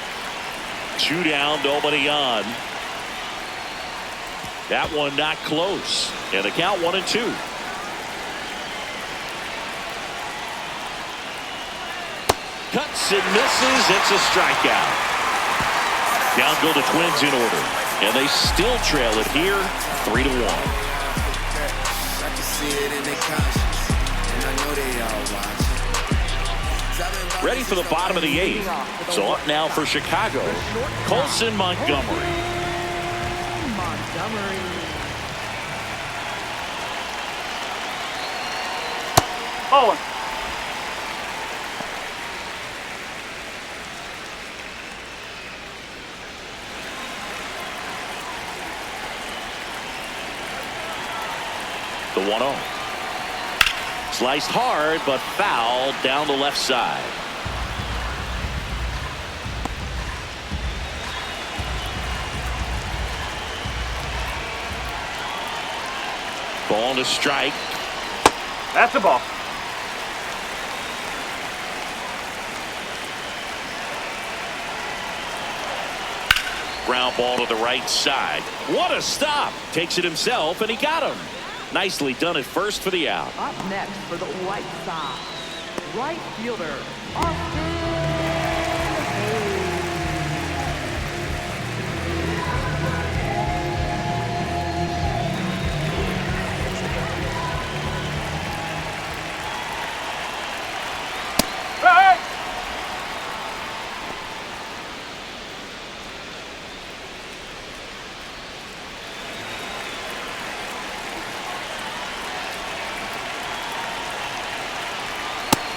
2 down, nobody on. That one not close. And the count 1-2. Cuts and misses. It's a strikeout. Down go the Twins in order. And they still trail it here 3-1. Ready for the bottom of the 8th. So up now for Chicago, Colson Montgomery. Ball 1. The 1-0. Sliced hard, but foul down the left side. Ball to strike. That's a ball. Ground ball to the right side. What a stop. Takes it himself, and he got him. Nicely done at first for the out. Up next for the White Sox, right fielder, Austin Hayes. Hey!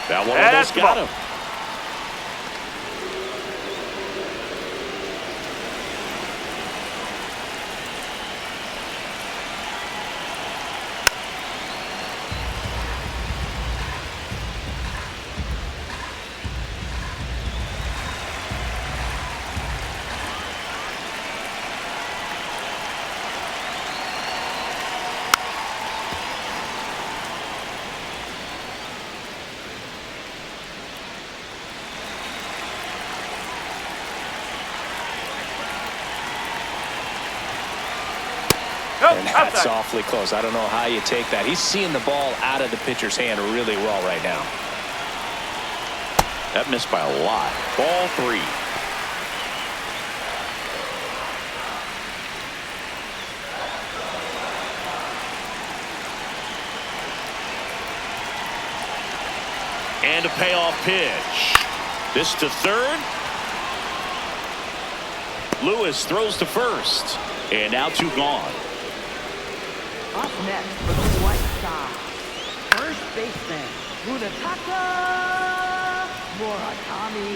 That one That's almost the got ball. him. Nope, And that's outside. awfully close. I don't know how you take that. He's seeing the ball out of the pitcher's hand really well right now. That missed by a lot. Ball 3. And a payoff pitch. This to third. Lewis throws to first. And now 2 gone. Up next for the White Sox, first baseman, Munetaka Murakami.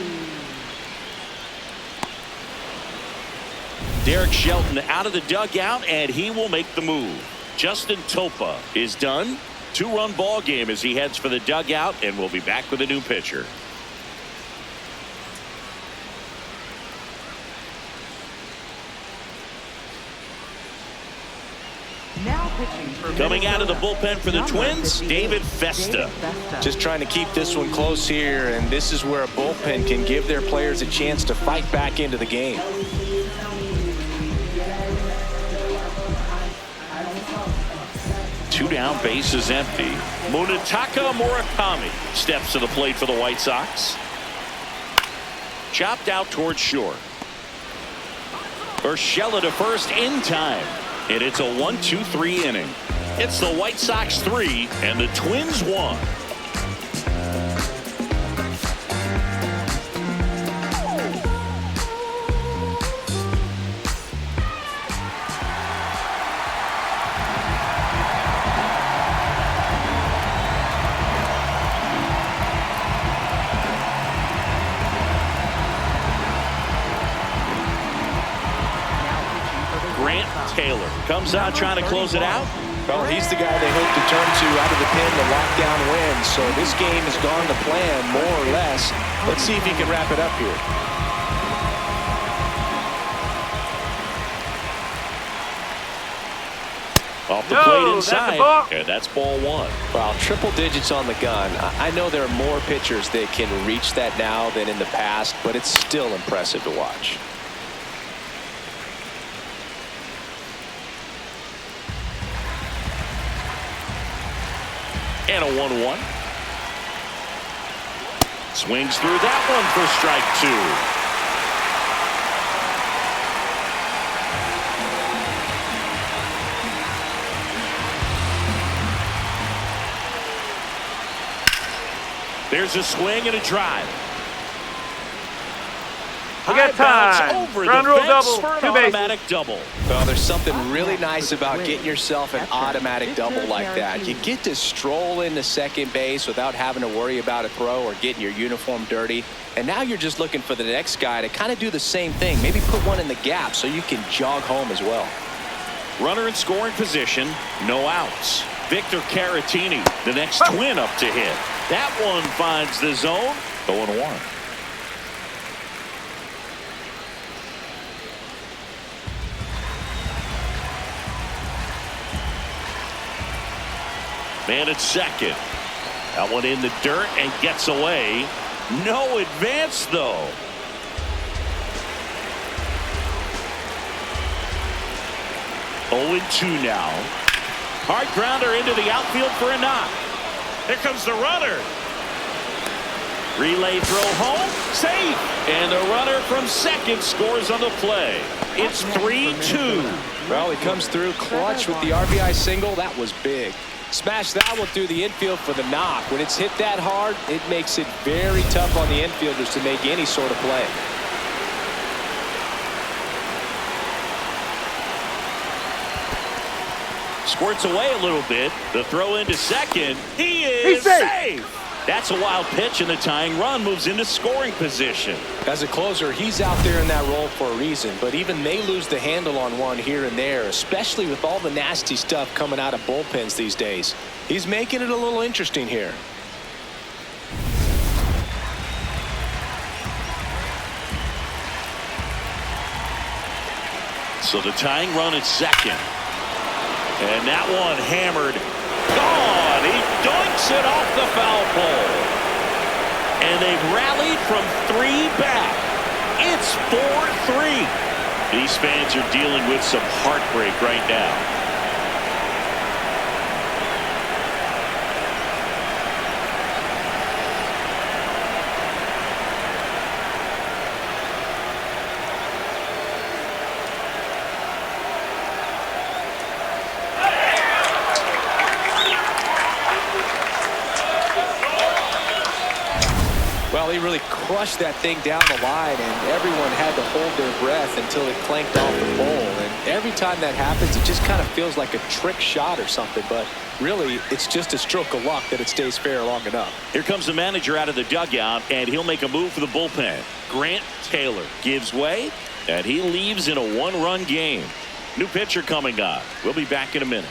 Derek Shelton out of the dugout, and he will make the move. Justin Topa is done. 2-run ball game as he heads for the dugout, and we'll be back with a new pitcher. Now pitching for Coming out of the Minnesota, bullpen for the number Twins, 58, David Festa. Just trying to keep this one close here, and this is where a bullpen can give their players a chance to fight back into the game. Two down, bases empty. Munetaka Murakami steps to the plate for the White Sox. Chopped out towards short. Urshela to first in time. And it's a 1-2-3 inning. It's the White Sox 3 and the Twins 1. Taylor comes out trying to close it out. Well, he's the guy they hope to turn to out of the pen to lock down wins. So this game has gone to plan, more or less. Let's see if he can wrap it up here. Off the plate No, that's a inside, ball. and that's ball 1. Well, triple digits on the gun. I know there are more pitchers that can reach that now than in the past, but it's still impressive to watch. And a 1-1. Swings through that one for strike 2. There's a swing and a drive. We got time. Over Ground the rule fence double, for an 2 bases. automatic double. Well, there's something really nice about getting yourself an automatic double like that. You get to stroll into second base without having to worry about a throw or getting your uniform dirty. And now you're just looking for the next guy to kind of do the same thing. Maybe put one in the gap so you can jog home as well. Runner in scoring position, no outs. Victor Caratini, the next Twin up to hit. That one finds the zone. 0-1. Man at second. That one in the dirt and gets away. No advance, though. Oh, 0-2 now. Hard grounder into the outfield for a knock. Here comes the runner. Relay throw home, safe. And the runner from second scores on the play. It's 3-2. Well, he comes through clutch with the RBI single. That was big. Smash that one through the infield for the knock. When it's hit that hard, it makes it very tough on the infielders to make any sort of play. Squirts away a little bit. The throw into second. He is safe. That's a wild pitch, and the tying run moves into scoring position. As a closer, he's out there in that role for a reason, but even they lose the handle on one here and there, especially with all the nasty stuff coming out of bullpens these days. He's making it a little interesting here. So the tying run at second. And that one hammered. Gone. He dunks it off the foul pole. And they've rallied from 3 back. It's 4-3. These fans are dealing with some heartbreak right now. Well, he really crushed that thing down the line, and everyone had to hold their breath until it clanked off the pole. And every time that happens, it just kind of feels like a trick shot or something. But really, it's just a stroke of luck that it stays fair long enough. Here comes the manager out of the dugout, and he'll make a move for the bullpen. Grant Taylor gives way, and he leaves in a 1-run game. New pitcher coming on. We'll be back in a minute.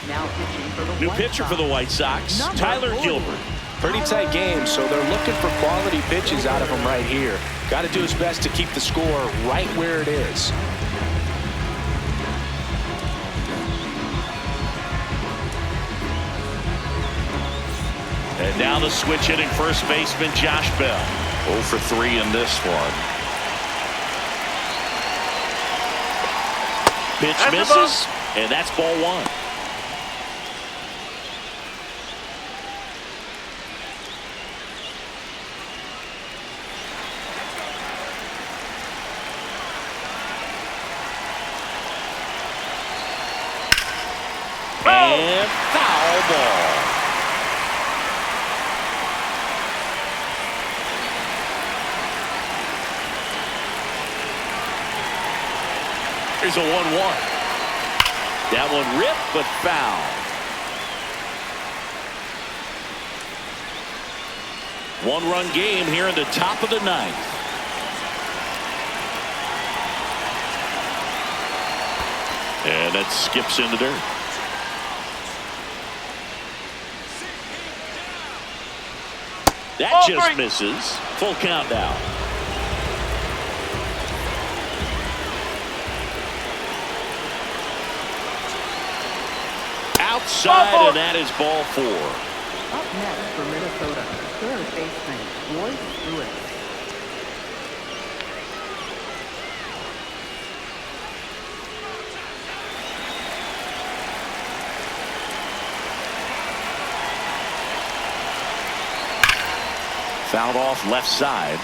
Now pitching for the New White pitcher Sox. for the White Sox, Tyler Gilbert. Pretty tight game, so they're looking for quality pitches out of him right here. Got to do his best to keep the score right where it is. And now the switch hitting first baseman Josh Bell. 0 for 3 in this one. Pitch misses, and that's ball 1. And foul ball. Here's a 1-1. That one ripped, but foul. 1-run game here in the top of the 9th. And that skips in the dirt. That just misses. Full count now. Outside, and that is ball 4. Up next for Minnesota, third baseman Royce Lewis. Fouled off left side.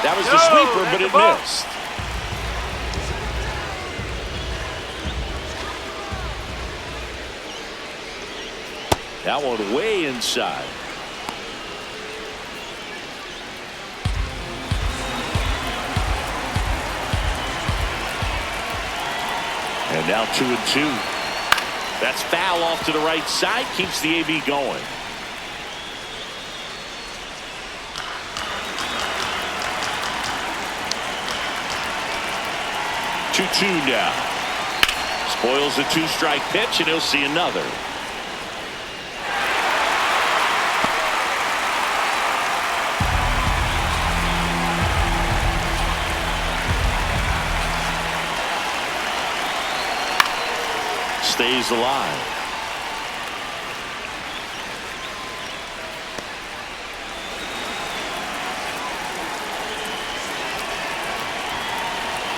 That was the sweeper, but it missed. That one way inside. And now 2-2. That's foul off to the right side. Keeps the AB going. Two now. Spoils the 2-strike pitch, and he'll see another. stays alive.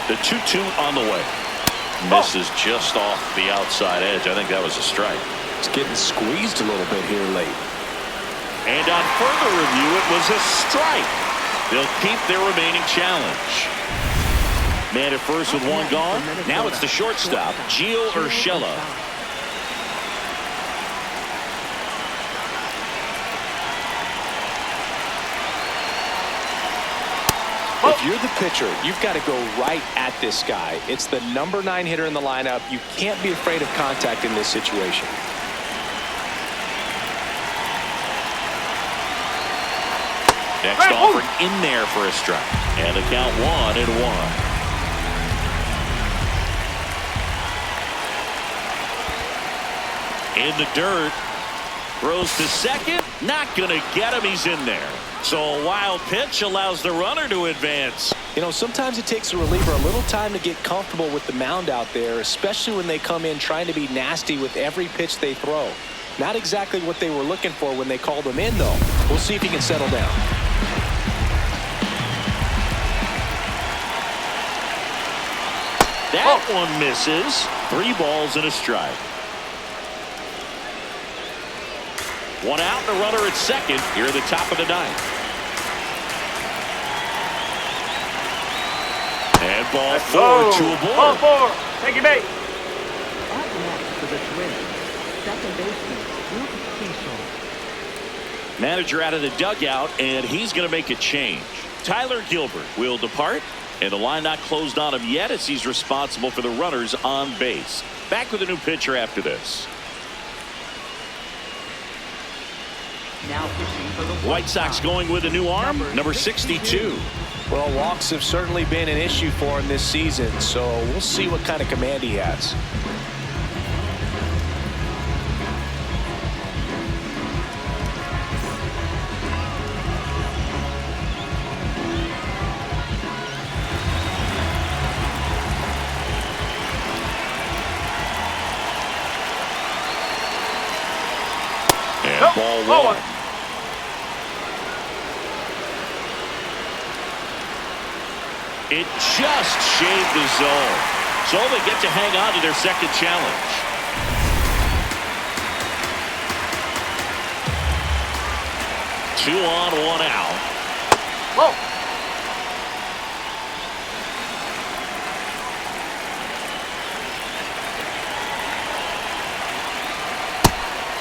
The 2-2 on the way. Misses just off the outside edge. I think that was a strike. It's getting squeezed a little bit here late. And on further review, it was a strike. They'll keep their remaining challenge. Man at first with one gone. Now it's the shortstop, Gio Urshela. If you're the pitcher, you've got to go right at this guy. It's the number 9 hitter in the lineup. You can't be afraid of contact in this situation. Next offering in there for a strike. And the count 1-1. In the dirt. Throws to second. Not going to get him. He's in there. So a wild pitch allows the runner to advance. You know, sometimes it takes a reliever a little time to get comfortable with the mound out there, especially when they come in trying to be nasty with every pitch they throw. Not exactly what they were looking for when they called him in, though. We'll see if he can settle down. That one misses. 3 balls and a strike. One out, the runner at second here at the top of the 9th. And ball 4 to a Ball board. 4. Thank you, mate. Up next for the Twins, second baseman, Luke Keeschel. Manager out of the dugout, and he's going to make a change. Tyler Gilbert will depart, and the line not closed on him yet as he's responsible for the runners on base. Back with a new pitcher after this. Now pitching for the White Sox going with a new arm, number 62. Well, walks have certainly been an issue for him this season, so we'll see what kind of command he has. And ball 1. It just shaved the zone. So they get to hang on to their second challenge. Two on, 1 out. Whoa.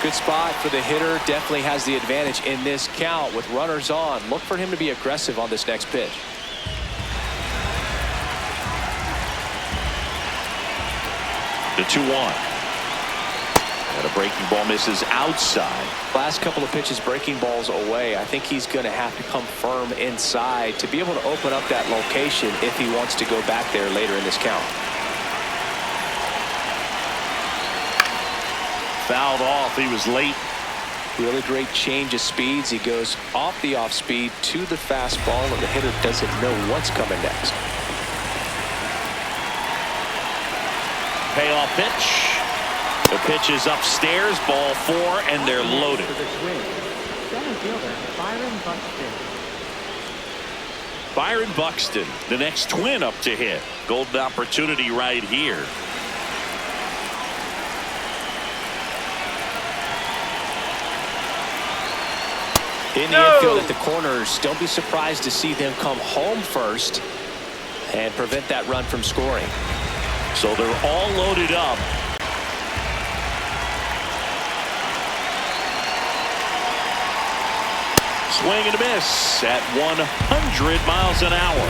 Good spot for the hitter. Definitely has the advantage in this count with runners on. Look for him to be aggressive on this next pitch. The 2-1. And a breaking ball misses outside. Last couple of pitches breaking balls away. I think he's going to have to come firm inside to be able to open up that location if he wants to go back there later in this count. Fouled off. He was late. Really great change of speeds. He goes off the off speed to the fastball, and the hitter doesn't know what's coming next. Payoff pitch. The pitch is upstairs. Ball 4, and they're loaded. For the Twins, center fielder Byron Buxton. Byron Buxton, the next Twin up to hit. Golden opportunity right here. In the infield at the corners, don't be surprised to see them come home first and prevent that run from scoring. So they're all loaded up. Swing and a miss at 100 miles an hour.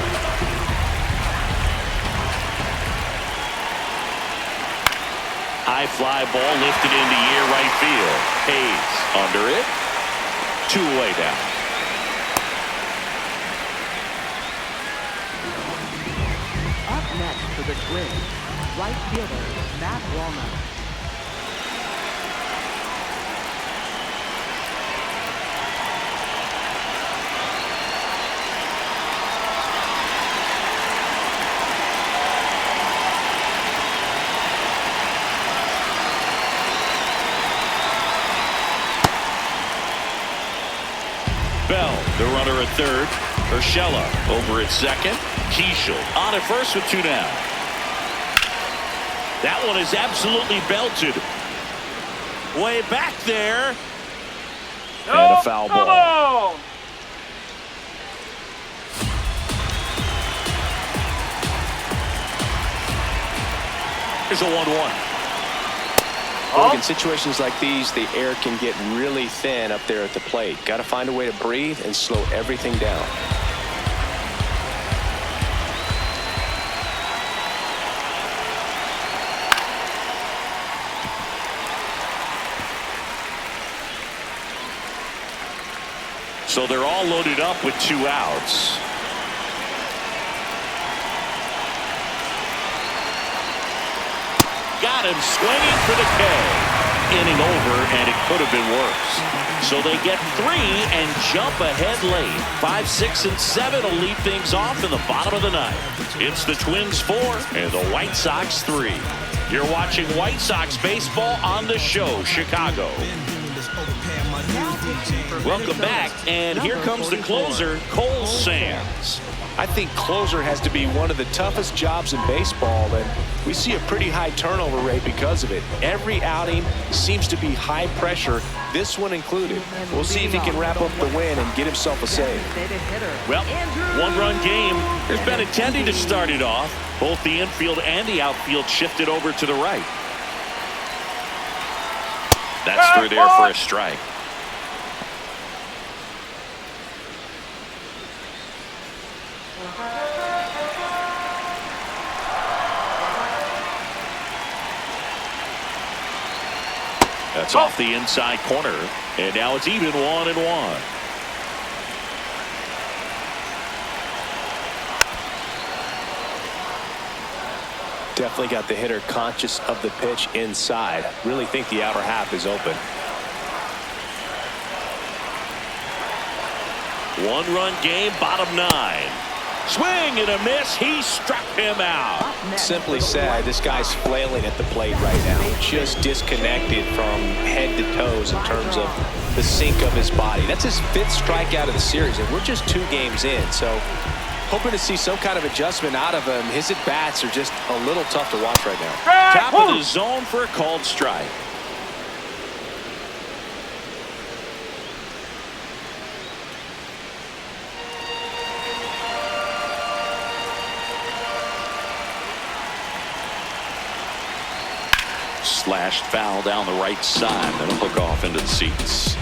High fly ball lifted into air right field. Hayes under it. 2 away down. Up next for the Twins, right fielder Matt Walnut. The runner at third. Urshela over at second. Keishel on at first with 2 down. That one is absolutely belted. Way back there. And a foul ball. Here's a 1-1. In situations like these, the air can get really thin up there at the plate. Got to find a way to breathe and slow everything down. So they're all loaded up with 2 outs. Got him swinging for the K. Inning over, and it could have been worse. So they get 3 and jump ahead late. 5, 6, and 7 will lead things off in the bottom of the 9th. It's the Twins 4 and the White Sox 3. You're watching White Sox baseball on the show, Chicago. Welcome back, and here comes the closer, Cole Sands. I think closer has to be one of the toughest jobs in baseball, and we see a pretty high turnover rate because of it. Every outing seems to be high pressure, this one included. We'll see if he can wrap up the win and get himself a save. Well, 1-run game. Here's Benintendi to start it off. Both the infield and the outfield shifted over to the right. That's through there for a strike. That's off the inside corner, and now it's even 1-1. Definitely got the hitter conscious of the pitch inside. Really think the outer half is open. 1-run game, bottom 9. Swing and a miss. He struck him out. Simply said, this guy's flailing at the plate right now. Just disconnected from head to toes in terms of the sink of his body. That's his 5th strikeout of the series, and we're just 2 games in. So hoping to see some kind of adjustment out of him. His at-bats are just a little tough to watch right now. Top of the zone for a called strike. Slashed foul down the right side. That'll hook off into the seats.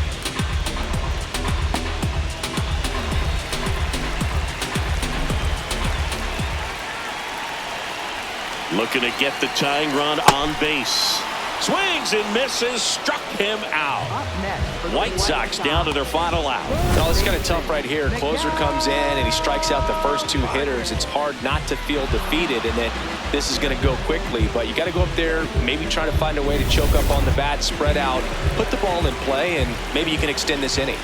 Looking to get the tying run on base. Swings and misses. Struck him out. White Sox down to their final out. Well, it's kind of tough right here. Closer comes in and he strikes out the first 2 hitters. It's hard not to feel defeated, and then this is going to go quickly. But you got to go up there, maybe try to find a way to choke up on the bat, spread out, put the ball in play, and maybe you can extend this inning.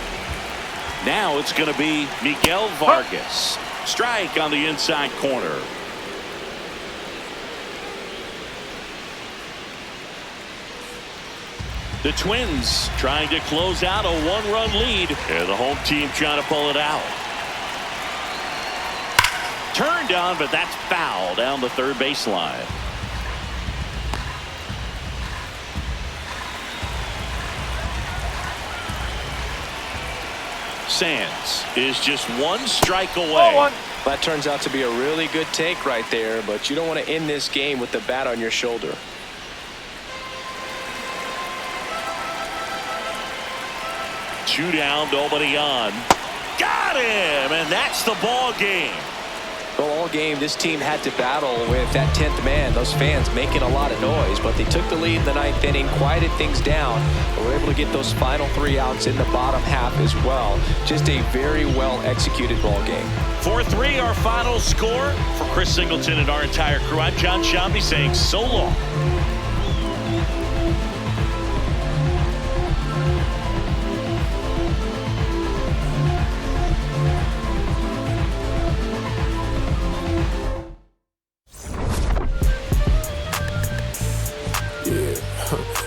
Now it's going to be Miguel Vargas. Strike on the inside corner. The Twins trying to close out a 1-run lead, and the home team trying to pull it out. Turned on, but that's foul down the third baseline. Sands is just 1 strike away. That turns out to be a really good take right there, but you don't want to end this game with the bat on your shoulder. Two down, nobody on. Got him, and that's the ball game. Well, all game, this team had to battle with that 10th man. Those fans making a lot of noise, but they took the lead in the 9th inning, quieted things down, and were able to get those final 3 outs in the bottom half as well. Just a very well executed ball game. 4-3 our final score. For Chris Singleton and our entire crew, I'm John Shambi saying so long.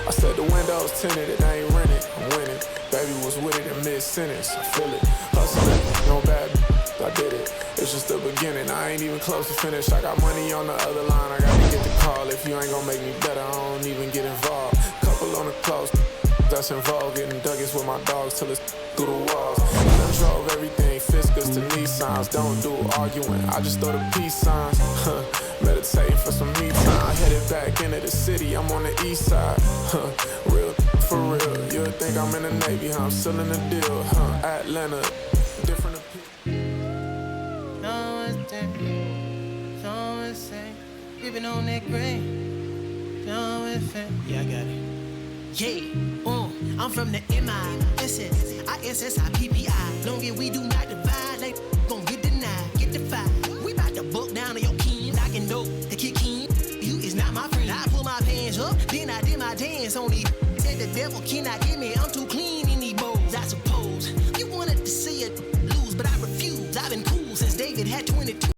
I said the window Windows tinted, it ain't rented. I'm winning. Baby was with it in mid-sentence. I feel it. Hustling, no bad. I did it. It's just the beginning. I ain't even close to finish. I got money on the other line. I gotta get the call. If you ain't gonna make me better, I don't even get involved. Couple on the close. That's involved. Getting Dougies with my dogs till it's through the walls. I drove everything, Fiscus to Nissans. Don't do arguing. I just throw the peace signs. Meditating for some me time. Headed back into the city. I'm on the east side. Real for real. You'll think I'm in the Navy, huh? I'm still in the deal. Atlanta. Different opinion. Ripping on that grain. Yeah, I got it. Yeah, I'm from the MISSISSIPPI. Long as we do not divide, like gon' get denied, get defied. We bout to book down on your king, knocking dope, the kick king. You is not my friend. I pull my pants up, then I did my dance on the. Said the devil cannot get me.